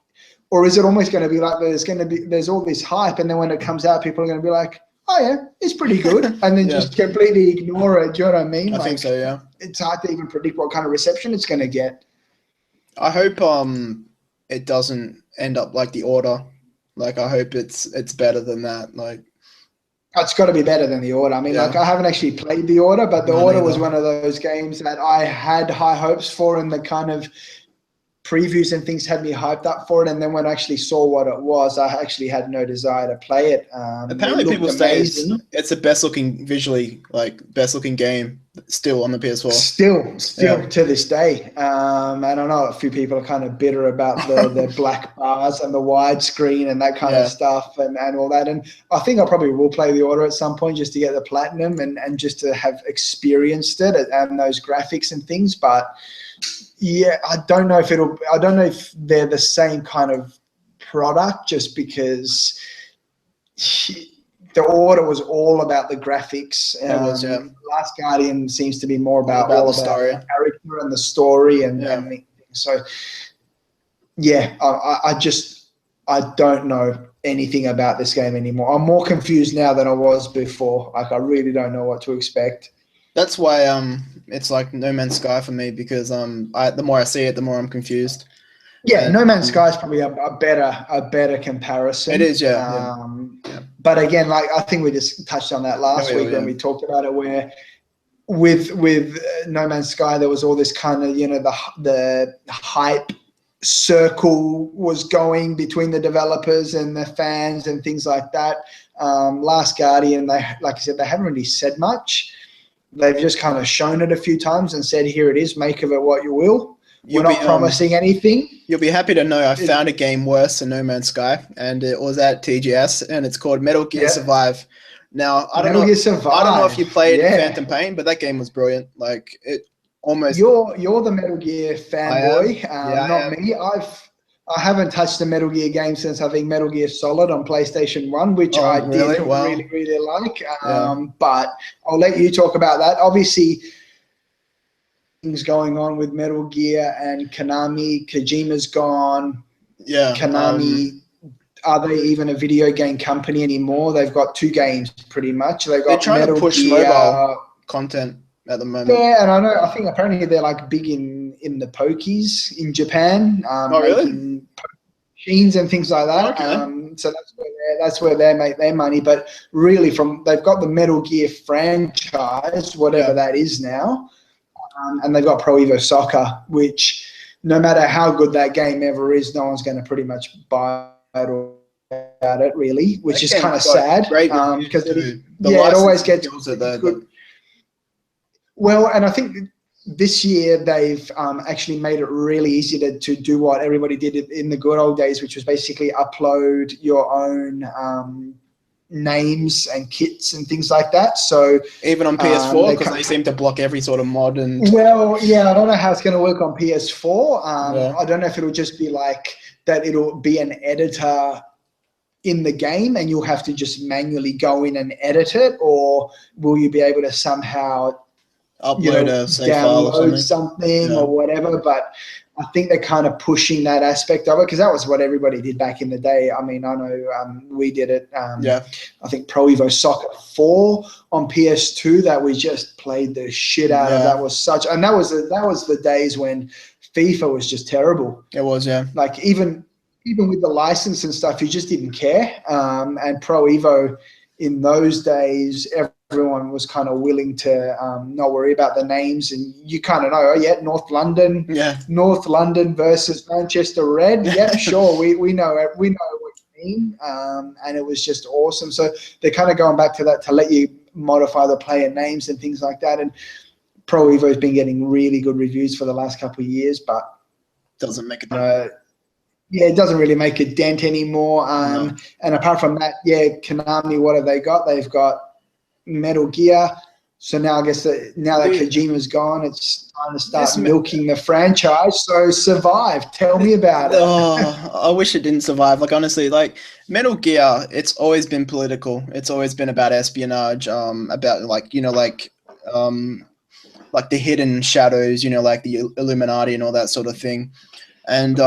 or is it almost going to be like there's all this hype, and then when it comes out, people are going to be like, oh yeah, it's pretty good, and then just completely ignore it. Do you know what I mean? I think so. Yeah. It's hard to even predict what kind of reception it's going to get. I hope it doesn't end up like The Order. Like, I hope it's better than that. Like, it's got to be better than The Order. I mean, like, I haven't actually played The Order, but The Order was one of those games that I had high hopes for, and the kind of previews and things had me hyped up for it, and then when I actually saw what it was, I actually had no desire to play it. Apparently, people say it's the best looking game still on the PS4. Still to this day. And I know a few people are kind of bitter about the black bars and the widescreen and that kind of stuff and all that. And I think I probably will play The Order at some point just to get the platinum and just to have experienced it and those graphics and things, but. Yeah, I don't know if they're the same kind of product, just because The Order was all about the graphics. Last Guardian seems to be more about the story, the character and the story and so. Yeah, I don't know anything about this game anymore. I'm more confused now than I was before. Like, I really don't know what to expect. That's why it's like No Man's Sky for me, because the more I see it, the more I'm confused. Yeah, No Man's Sky is probably a better comparison. It is, But again, like, I think we just touched on that last week when we talked about it, where with No Man's Sky there was all this kind of, you know, the hype circle was going between the developers and the fans and things like that. Last Guardian, like I said, they haven't really said much. They've just kind of shown it a few times and said, here it is, make of it what you will. We're not promising anything. You'll be happy to know I found a game worse than No Man's Sky, and it was at TGS, and it's called Metal Gear Survive. Now, I don't know if you played Phantom Pain, but that game was brilliant. Like, it almost... You're the Metal Gear fanboy, not me. I haven't touched a Metal Gear game since, I think, Metal Gear Solid on PlayStation 1, which I did really like. But I'll let you talk about that. Obviously, things going on with Metal Gear and Konami. Kojima's gone. Yeah. Konami, are they even a video game company anymore? They've got two games pretty much. They're trying to push mobile content at the moment. Yeah, and I think apparently they're like big in the pokies in Japan. Making machines and things like that. Okay. So that's where they make their money. But really, they've got the Metal Gear franchise, whatever that is now, and they've got Pro Evo Soccer, which no matter how good that game ever is, no one's going to pretty much buy it or about it really, which is kind of sad because it always gets good. Well, and I think this year they've actually made it really easy to do what everybody did in the good old days, which was basically upload your own names and kits and things like that. So even on PS4, because they seem to block every sort of mod. Well, yeah, I don't know how it's going to work on PS4. I don't know if it'll just be like that. It'll be an editor in the game and you'll have to just manually go in and edit it, or will you be able to somehow upload a save file or something or whatever? But I think they're kind of pushing that aspect of it, because that was what everybody did back in the day. I mean, I know we did it. I think Pro Evo Soccer 4 on PS2 that we just played the shit out of. That was the days when FIFA was just terrible. It was, like even with the license and stuff, you just didn't care. And Pro Evo in those days, everyone was kind of willing to not worry about the names, and you kind of know, North London versus Manchester Red. Yeah, sure, we know what you mean, and it was just awesome. So they're kind of going back to that to let you modify the player names and things like that. And Pro Evo has been getting really good reviews for the last couple of years, but doesn't make it. It doesn't really make a dent anymore. And apart from that, Konami, what have they got? They've got Metal Gear. So now I guess that now that Kojima's gone, it's time to start milking the franchise. So Survive, tell me about it. Oh, I wish it didn't survive. Like honestly, like Metal Gear, it's always been political. It's always been about espionage, about like the hidden shadows, like the Illuminati and all that sort of thing. And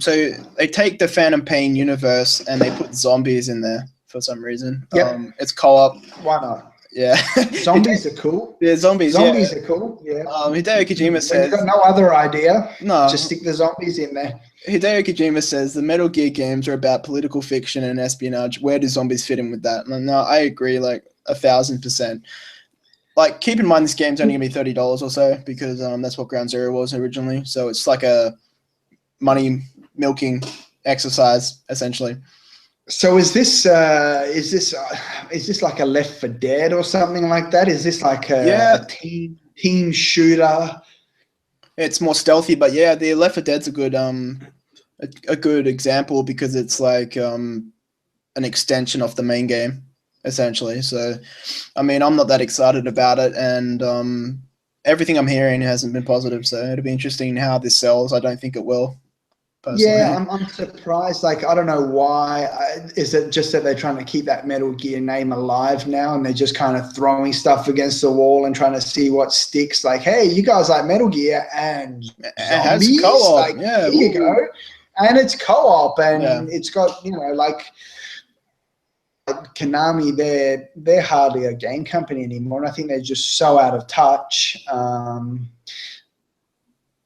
so they take the Phantom Pain universe and they put zombies in there for some reason. Yep. It's co-op. Why not? Yeah. Zombies are cool. Yeah, zombies are cool. Yeah. Hideo Kojima says, when you've got no other idea, no, just stick the zombies in there. Hideo Kojima says the Metal Gear games are about political fiction and espionage. Where do zombies fit in with that? And no, I agree, like 1,000%. Like, keep in mind this game's only gonna be $30 or so because that's what Ground Zero was originally. So it's like a money milking exercise essentially. So is this like a Left 4 Dead or something like that? Is this like a team shooter? It's more stealthy, but yeah, the Left 4 Dead's a good example because it's like an extension of the main game essentially. So, I mean, I'm not that excited about it, and everything I'm hearing hasn't been positive. So it'll be interesting how this sells. I don't think it will. Personally. Yeah, I'm surprised. Like, I don't know why. Is it just that they're trying to keep that Metal Gear name alive now, and they're just kind of throwing stuff against the wall and trying to see what sticks? Like, hey, you guys like Metal Gear and zombies? It has co-op. Like, yeah, here you go. And it's co-op, and it's got like Konami. They're hardly a game company anymore, and I think they're just so out of touch.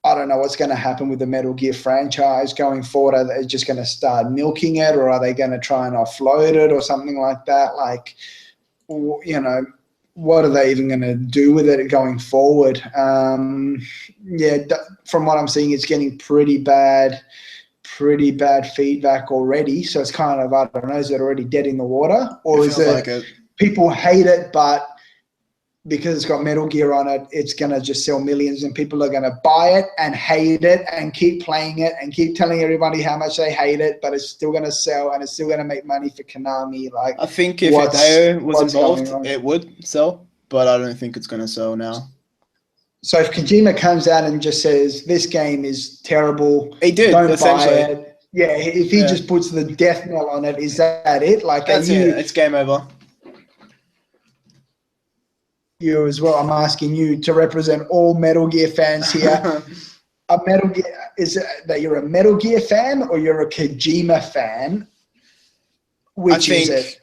I don't know what's going to happen with the Metal Gear franchise going forward. Are they just going to start milking it, or are they going to try and offload it or something like that? Like, what are they even going to do with it going forward? From what I'm seeing, it's getting pretty bad feedback already. So it's kind of, I don't know, is it already dead in the water? Or is it people hate it, but because it's got Metal Gear on it, it's going to just sell millions and people are going to buy it and hate it and keep playing it and keep telling everybody how much they hate it, but it's still going to sell and it's still going to make money for Konami. Like, I think if Hideo was involved, it would sell, but I don't think it's going to sell now. So if Kojima comes out and just says, this game is terrible, don't buy it. Yeah, if he just puts the death knell on it, is that it? Like, that's it. It's game over. You as well. I'm asking you to represent all Metal Gear fans here. A Metal Gear, is it that you're a Metal Gear fan or you're a Kojima fan? Which is it?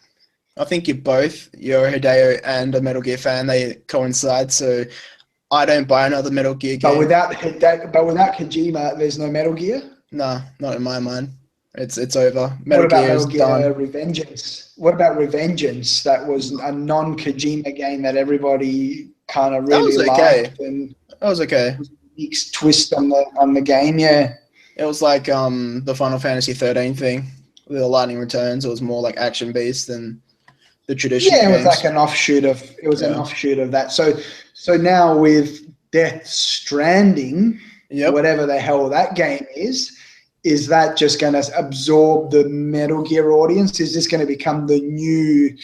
I think you're both. You're a Hideo and a Metal Gear fan. They coincide. So I don't buy another Metal Gear game. But without Kojima, there's no Metal Gear? No, not in my mind. It's over. Metal Gear is done. Revengeance? What about Revengeance? That was a non-Kojima game that everybody kind of really liked. And that was okay. It was a unique twist on the game, yeah. It was like the Final Fantasy 13 thing with the lightning returns. It was more like action based than the traditional. Yeah, it was like an offshoot of an offshoot of that. So now with Death Stranding, whatever the hell that game is that just going to absorb the Metal Gear audience? Is this going to become the new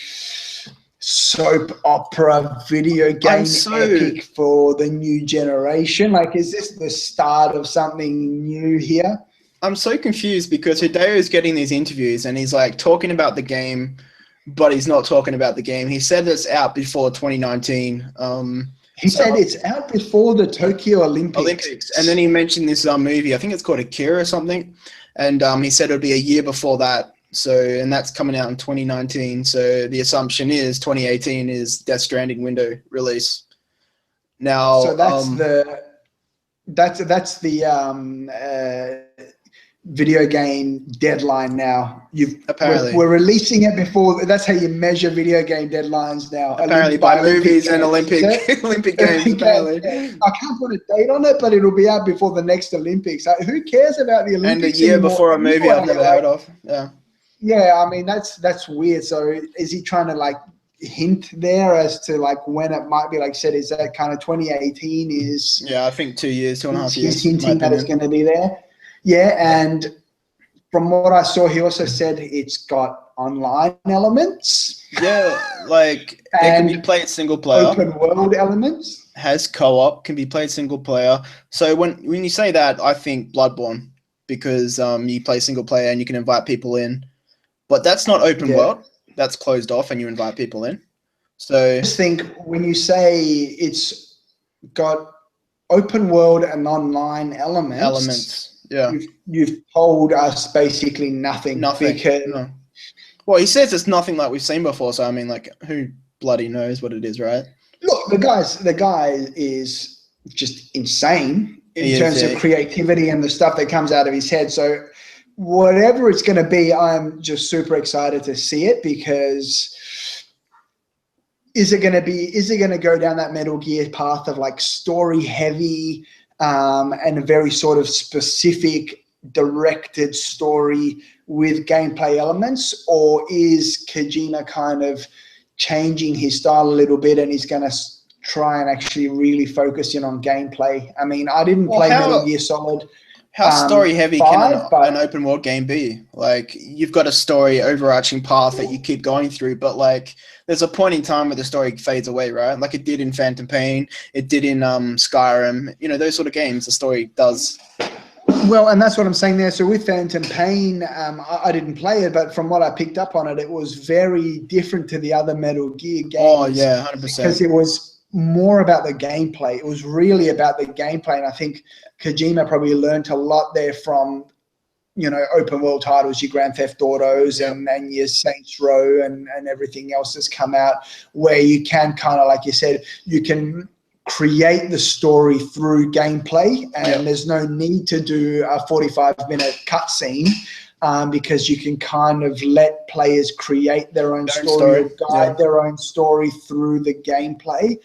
soap opera video game epic for the new generation? Like, is this the start of something new here? I'm so confused because Hideo is getting these interviews and he's like talking about the game, but he's not talking about the game. He said it's out before 2019. He said it's out before the Tokyo Olympics. And then he mentioned this movie, I think it's called Akira or something. And he said it would be a year before that. And that's coming out in 2019. So the assumption is 2018 is Death Stranding window release. Now, so that's the video game deadline now. Apparently we're releasing it before. That's how you measure video game deadlines now. Apparently by movies and Olympic games. Apparently, I can't put a date on it, but it'll be out before the next Olympics. Like, who cares about the Olympics? And a year before a movie I've never heard of. Yeah, I mean that's weird. So is he trying to like hint there as to like when it might be? Like said, is that kind of 2018? I think 2 years, 2.5 years. He's hinting that it's going to be there. Yeah, and from what I saw, he also said it's got online elements. Yeah, like it can be played single player. Open world elements. Has co-op, can be played single player. So when you say that, I think Bloodborne, because you play single player and you can invite people in. But that's not open world. That's closed off and you invite people in. So I just think when you say it's got open world and online elements, yeah. You've told us basically nothing. Because no. Well, he says it's nothing like we've seen before, so I mean, like, who bloody knows what it is, right? Look, the guy is just insane in terms of creativity and the stuff that comes out of his head. So whatever it's going to be, I'm just super excited to see it, because is it going to go down that Metal Gear path of like story heavy and a very sort of specific directed story with gameplay elements, or is Kojima kind of changing his style a little bit and he's going to try and actually really focus in on gameplay? I mean, I didn't play Metal Gear Solid. How story heavy can an open world game be? Like, you've got a story overarching path that you keep going through, but like there's a point in time where the story fades away, right? Like it did in Phantom Pain, it did in Skyrim, those sort of games, the story does. Well, and that's what I'm saying there. So with Phantom Pain, I didn't play it, but from what I picked up on it, it was very different to the other Metal Gear games. Oh yeah, 100%. Because it was more about the gameplay. It was really about the gameplay, and I think Kojima probably learned a lot there from, open world titles, your Grand Theft Autos and your Saints Row and everything else that's come out, where you can kind of, like you said, you can create the story through gameplay, and there's no need to do a 45-minute cutscene, because you can kind of let players create their own story or guide their own story through the gameplay.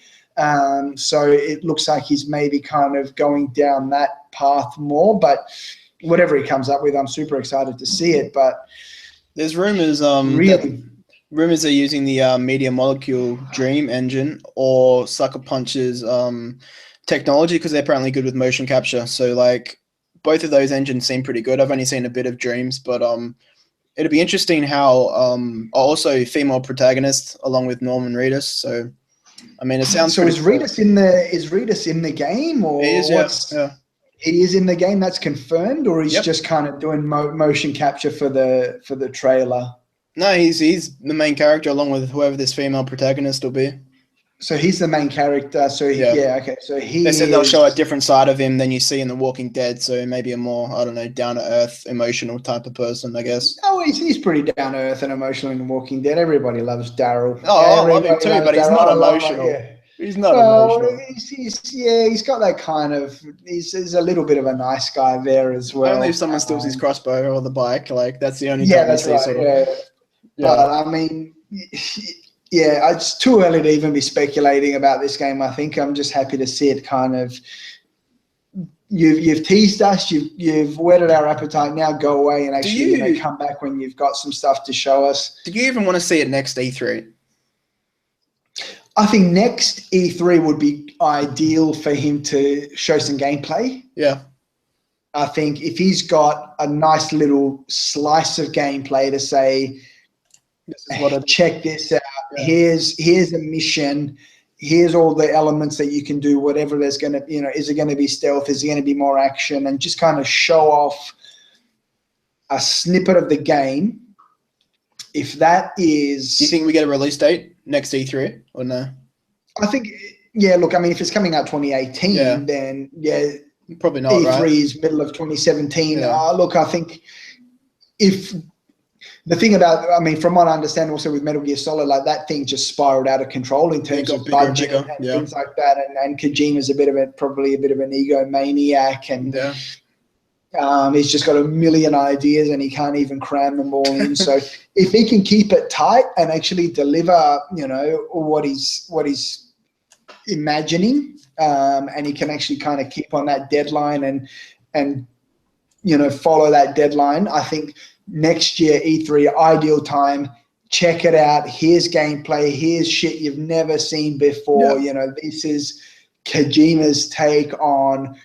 So it looks like he's maybe kind of going down that path more, but whatever he comes up with, I'm super excited to see it. But there's rumors rumors are using the Media Molecule Dream engine or Sucker Punch's technology, because they're apparently good with motion capture. So like both of those engines seem pretty good. I've only seen a bit of Dreams, but it'll be interesting how also female protagonist along with Norman Reedus. So I mean, it sounds so. Is Reedus in the game, or he is? Yeah. He is in the game. That's confirmed, or he's just kind of doing motion capture for the trailer. No, he's the main character along with whoever this female protagonist will be. So he's the main character. So okay. So they said they'll show a different side of him than you see in The Walking Dead. So maybe a more, I don't know, down to earth, emotional type of person, I guess. Oh, he's pretty down to earth and emotional in The Walking Dead. Everybody loves Daryl. Oh, I love him too, but he's not emotional. He's not emotional. He's got that kind of. He's a little bit of a nice guy there as well. Only if someone steals his crossbow or the bike, like that's the only time that's right. Sort of, But I mean, it's too early to even be speculating about this game. I think I'm just happy to see it kind of. You've teased us. You've whetted our appetite. Now go away and actually come back when you've got some stuff to show us. Do you even want to see it next E3? I think next E3 would be ideal for him to show some gameplay. Yeah. I think if he's got a nice little slice of gameplay to say, check this out. Yeah. Here's a mission. Here's all the elements that you can do. Whatever there's going to, is it going to be stealth? Is it going to be more action? And just kind of show off a snippet of the game. If that is, do you think we get a release date next E3 or no? I think, look, I mean, if it's coming out 2018, then probably not. E3 is middle of 2017. Look, I think if the thing about, I mean, from what I understand also with Metal Gear Solid, like that thing just spiraled out of control in terms of budget and things like that. And Kojima's probably a bit of an egomaniac, and he's just got a million ideas and he can't even cram them all in. So if he can keep it tight and actually deliver, what he's imagining, and he can actually kind of keep on that deadline and follow that deadline, I think next year E3 ideal time. Check it out. Here's gameplay. Here's shit you've never seen before. This is Kojima's take on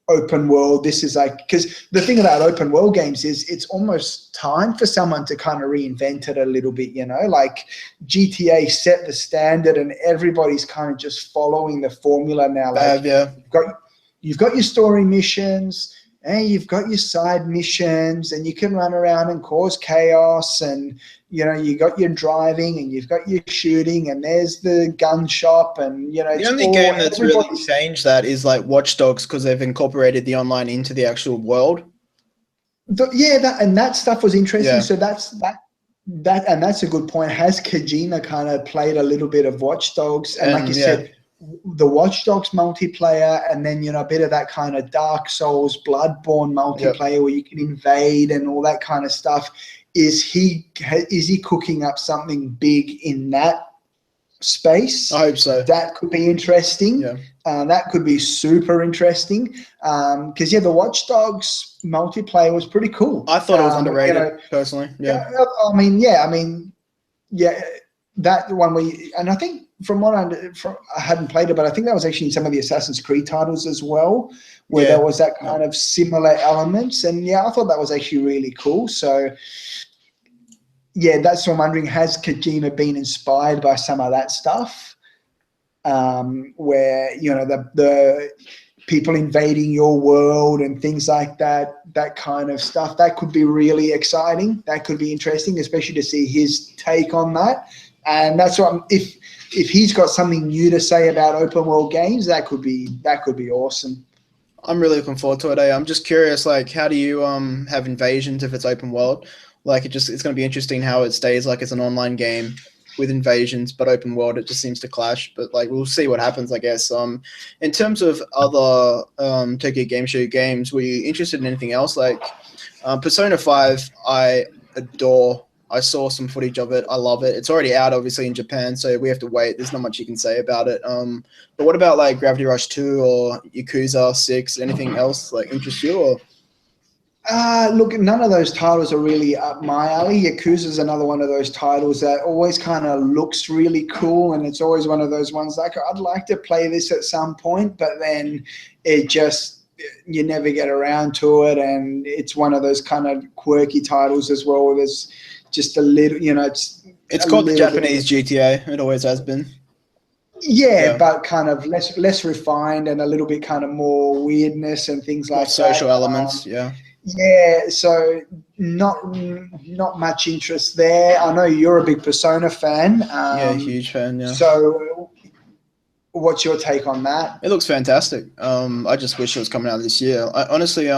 open world. This is like, because the thing about open world games is it's almost time for someone to kind of reinvent it a little bit, you know, like GTA set the standard and everybody's kind of just following the formula now. Like Yeah. you've got your story missions and you've got your side missions and you can run around and cause chaos, and you know, you got your driving and you've got your shooting and there's the gun shop, and you know, The only game that's really changed that is like Watch Dogs, because they've incorporated the online into the actual world. That stuff was interesting. Yeah. So that's a good point. Has Kojima kind of played a little bit of Watch Dogs, and like you said, the Watch Dogs multiplayer, and then, you know, a bit of that kind of Dark Souls, Bloodborne multiplayer where you can invade and all that kind of stuff. Is he cooking up something big in that space? I hope so. That could be interesting. Yeah. That could be super interesting. Because the Watch Dogs multiplayer was pretty cool. I thought it was underrated, personally. Yeah. I mean, that one and I think from what I hadn't played it, but I think that was actually in some of the Assassin's Creed titles as well, where there was that kind of similar elements. And I thought that was actually really cool. So that's what I'm wondering, has Kojima been inspired by some of that stuff? Where, you know, the people invading your world and things like that kind of stuff, that could be really exciting. That could be interesting, especially to see his take on that. And that's what if he's got something new to say about open world games, that could be awesome. I'm really looking forward to it. I'm just curious, like, how do you have invasions if it's open world? Like, it's going to be interesting how it stays like it's an online game with invasions, but open world, it just seems to clash. But like, we'll see what happens, I guess. In terms of other Tokyo Game Show games, were you interested in anything else? Like Persona 5, I adore. I saw some footage of it. I love it. It's already out, obviously, in Japan, so we have to wait. There's not much you can say about it. But what about like Gravity Rush 2 or Yakuza 6? Anything else like interest you? Or? Look, none of those titles are really up my alley. Yakuza is another one of those titles that always kind of looks really cool, and it's always one of those ones like, I'd like to play this at some point, but then you never get around to it, and it's one of those kind of quirky titles as well, where there's just a little, you know, it's called the Japanese GTA. It always has been. Yeah, but kind of less refined and a little bit kind of more weirdness and things like that. Social elements, yeah. Yeah, so not much interest there. I know you're a big Persona fan. Huge fan, yeah. So what's your take on that? It looks fantastic. I just wish it was coming out this year. Honestly,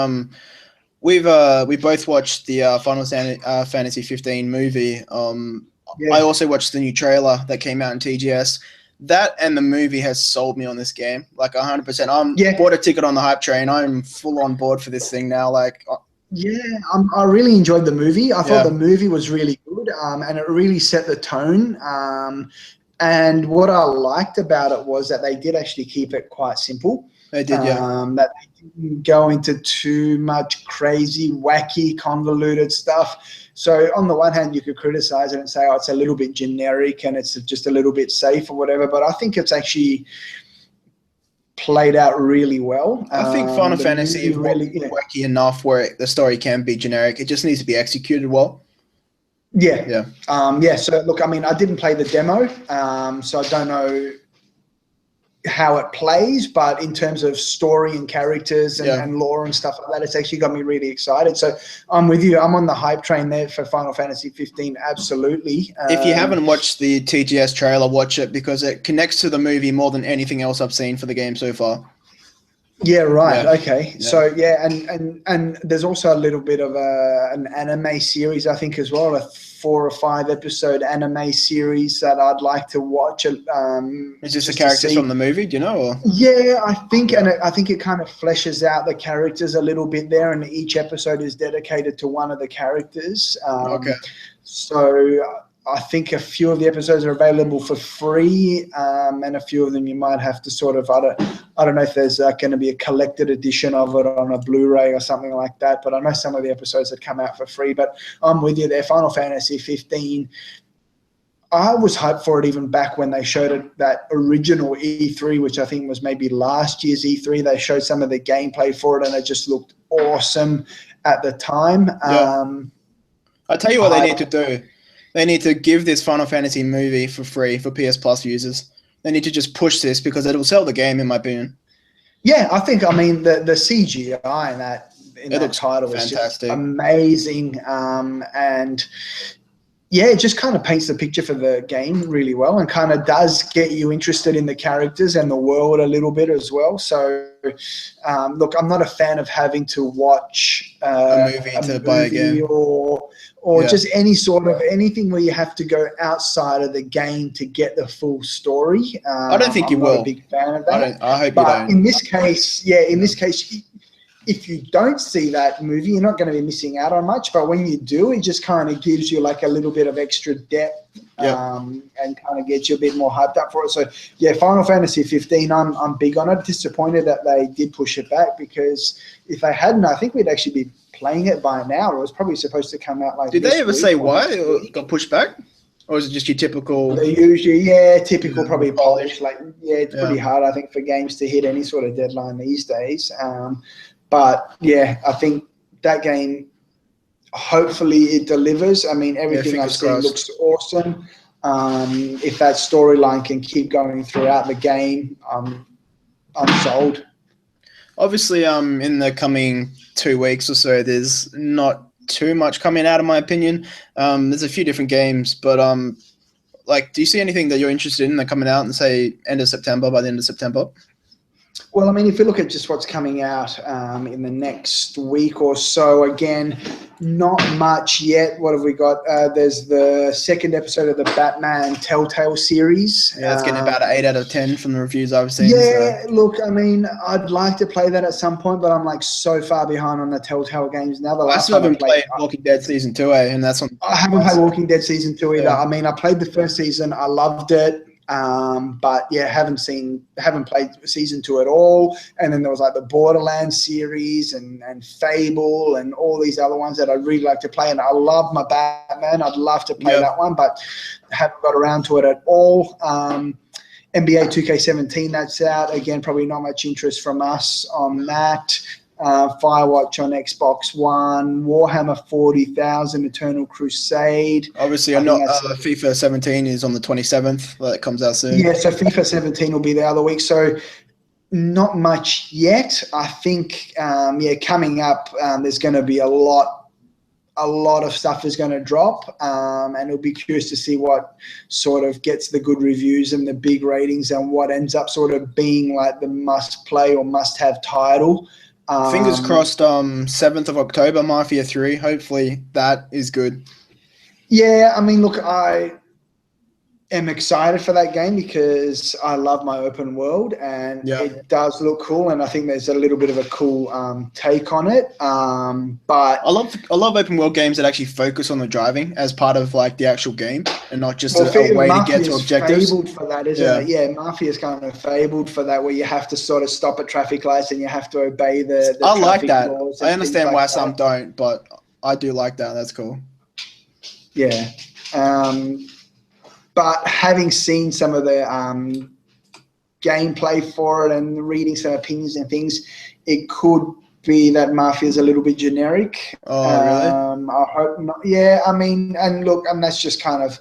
we both watched the Final Fantasy 15 movie. I also watched the new trailer that came out in TGS. That and the movie has sold me on this game, like 100%. Bought a ticket on the hype train. I'm full on board for this thing now. Like, I really enjoyed the movie. I thought the movie was really good, and it really set the tone. And what I liked about it was that they did actually keep it quite simple. They did, that they didn't go into too much crazy, wacky, convoluted stuff. So on the one hand, you could criticize it and say, oh, it's a little bit generic and it's just a little bit safe or whatever. But I think it's actually played out really well. I think Final Fantasy is really wacky enough where the story can be generic. It just needs to be executed well. Yeah. So look, I mean, I didn't play the demo, so I don't know how it plays, but in terms of story and characters and lore and stuff like that, it's actually got me really excited. So I'm with you. I'm on the hype train there for Final Fantasy 15. Absolutely. If you haven't watched the TGS trailer, watch it, because it connects to the movie more than anything else I've seen for the game so far. Yeah, right. Yeah. Okay. Yeah. So and there's also a little bit of an anime series, I think, as well, a 4 or 5 episode anime series that I'd like to watch. Is this the characters from the movie? Do you know? Or? Yeah, I think, and I think it kind of fleshes out the characters a little bit there, and each episode is dedicated to one of the characters. So I think a few of the episodes are available for free, and a few of them you might have to sort of, I don't know if there's going to be a collected edition of it on a Blu-ray or something like that, but I know some of the episodes that come out for free. But I'm with you there. Final Fantasy 15, I was hyped for it even back when they showed it, that original E3, which I think was maybe last year's E3. They showed some of the gameplay for it, and it just looked awesome at the time. Yeah. I tell you what they need to do. They need to give this Final Fantasy movie for free for PS Plus users. They need to just push this because it will sell the game, in my opinion. Yeah, I mean, the CGI in that title is just amazing. And yeah, it just kind of paints the picture for the game really well, and kind of does get you interested in the characters and the world a little bit as well. So, look, I'm not a fan of having to watch a movie to buy a game, or just anything where you have to go outside of the game to get the full story. I don't think I'm will. Not a big fan of that. I hope but you don't. In this case, if you don't see that movie, you're not going to be missing out on much. But when you do, it just kind of gives you like a little bit of extra depth, and kind of gets you a bit more hyped up for it. So yeah, Final Fantasy 15, I'm big on it. Disappointed that they did push it back, because if they hadn't, I think we'd actually be playing it by now. It was probably supposed to come out like. Did they ever say why it got pushed back? Or is it just your typical? They usually, typical, probably polish. Like, it's pretty hard, I think, for games to hit any sort of deadline these days. But yeah, I think that game, hopefully it delivers. I mean, everything I've seen looks awesome. If that storyline can keep going throughout the game, I'm sold. Obviously, in the coming 2 weeks or so, there's not too much coming out, in my opinion. There's a few different games, but do you see anything that you're interested in that coming out in, say, end of September, by the end of September? Well, I mean, if you look at just what's coming out in the next week or so, again, not much yet. What have we got? There's the second episode of the Batman Telltale series. Yeah, it's getting about an 8 out of 10 from the reviews I've seen. Yeah, so. Look, I mean, I'd like to play that at some point, but I'm like so far behind on the Telltale games now. I still haven't played Walking Dead Season 2, and that's on. I haven't played Walking Dead Season 2 either. I mean, I played the first season. I loved it. But yeah, haven't played season 2 at all. And then there was like the Borderlands series and Fable and all these other ones that I'd really like to play. And I love my Batman. I'd love to play that one, but haven't got around to it at all. NBA 2K17, that's out. Again, probably not much interest from us on that. Firewatch on Xbox One, Warhammer 40,000, Eternal Crusade. Obviously, FIFA 17 is on the 27th. That comes out soon. Yeah, so FIFA 17 will be the other week. So not much yet. I think, coming up, there's going to be a lot of stuff is going to drop, and it'll be curious to see what sort of gets the good reviews and the big ratings, and what ends up sort of being like the must-play or must-have title. Fingers crossed, 7th of October, Mafia 3. Hopefully that is good. Yeah, I mean, look, I am excited for that game because I love my open world, and it does look cool, and I think there's a little bit of a cool take on it. But I love open world games that actually focus on the driving as part of like the actual game, and not just a way to get to objectives. Fabled for that, isn't it? Yeah, Mafia is kind of fabled for that, where you have to sort of stop at traffic lights and you have to obey the I like that. laws. I understand why some don't, but I do like that. That's cool. Yeah. But having seen some of the gameplay for it and reading some opinions and things, it could be that Mafia is a little bit generic. Oh, really? I hope not. Yeah, I mean, and look, and that's just kind of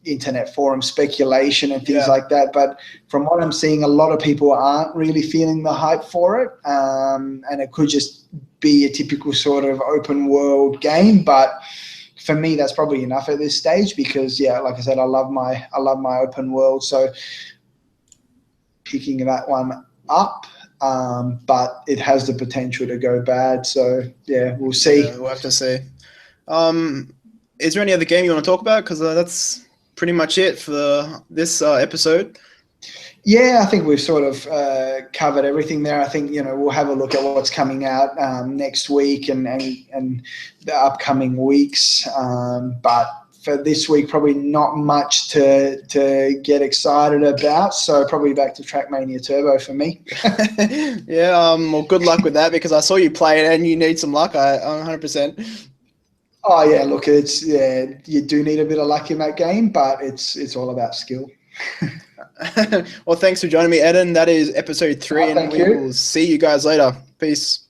internet forum speculation and things like that. But from what I'm seeing, a lot of people aren't really feeling the hype for it, and it could just be a typical sort of open world game. But for me, that's probably enough at this stage because, like I said, I love my open world. So picking that one up, but it has the potential to go bad. So we'll see. Yeah, we'll have to see. Is there any other game you want to talk about? Because that's pretty much it for this episode. Yeah, I think we've sort of covered everything there. I think, we'll have a look at what's coming out next week and the upcoming weeks. But for this week, probably not much to get excited about. So probably back to Trackmania Turbo for me. Well, good luck with that because I saw you play it and you need some luck. 100%. Oh yeah, look, you do need a bit of luck in that game, but it's all about skill. Well, thanks for joining me, Edin. That is episode 3, and Thank we you. will see you guys later. Peace.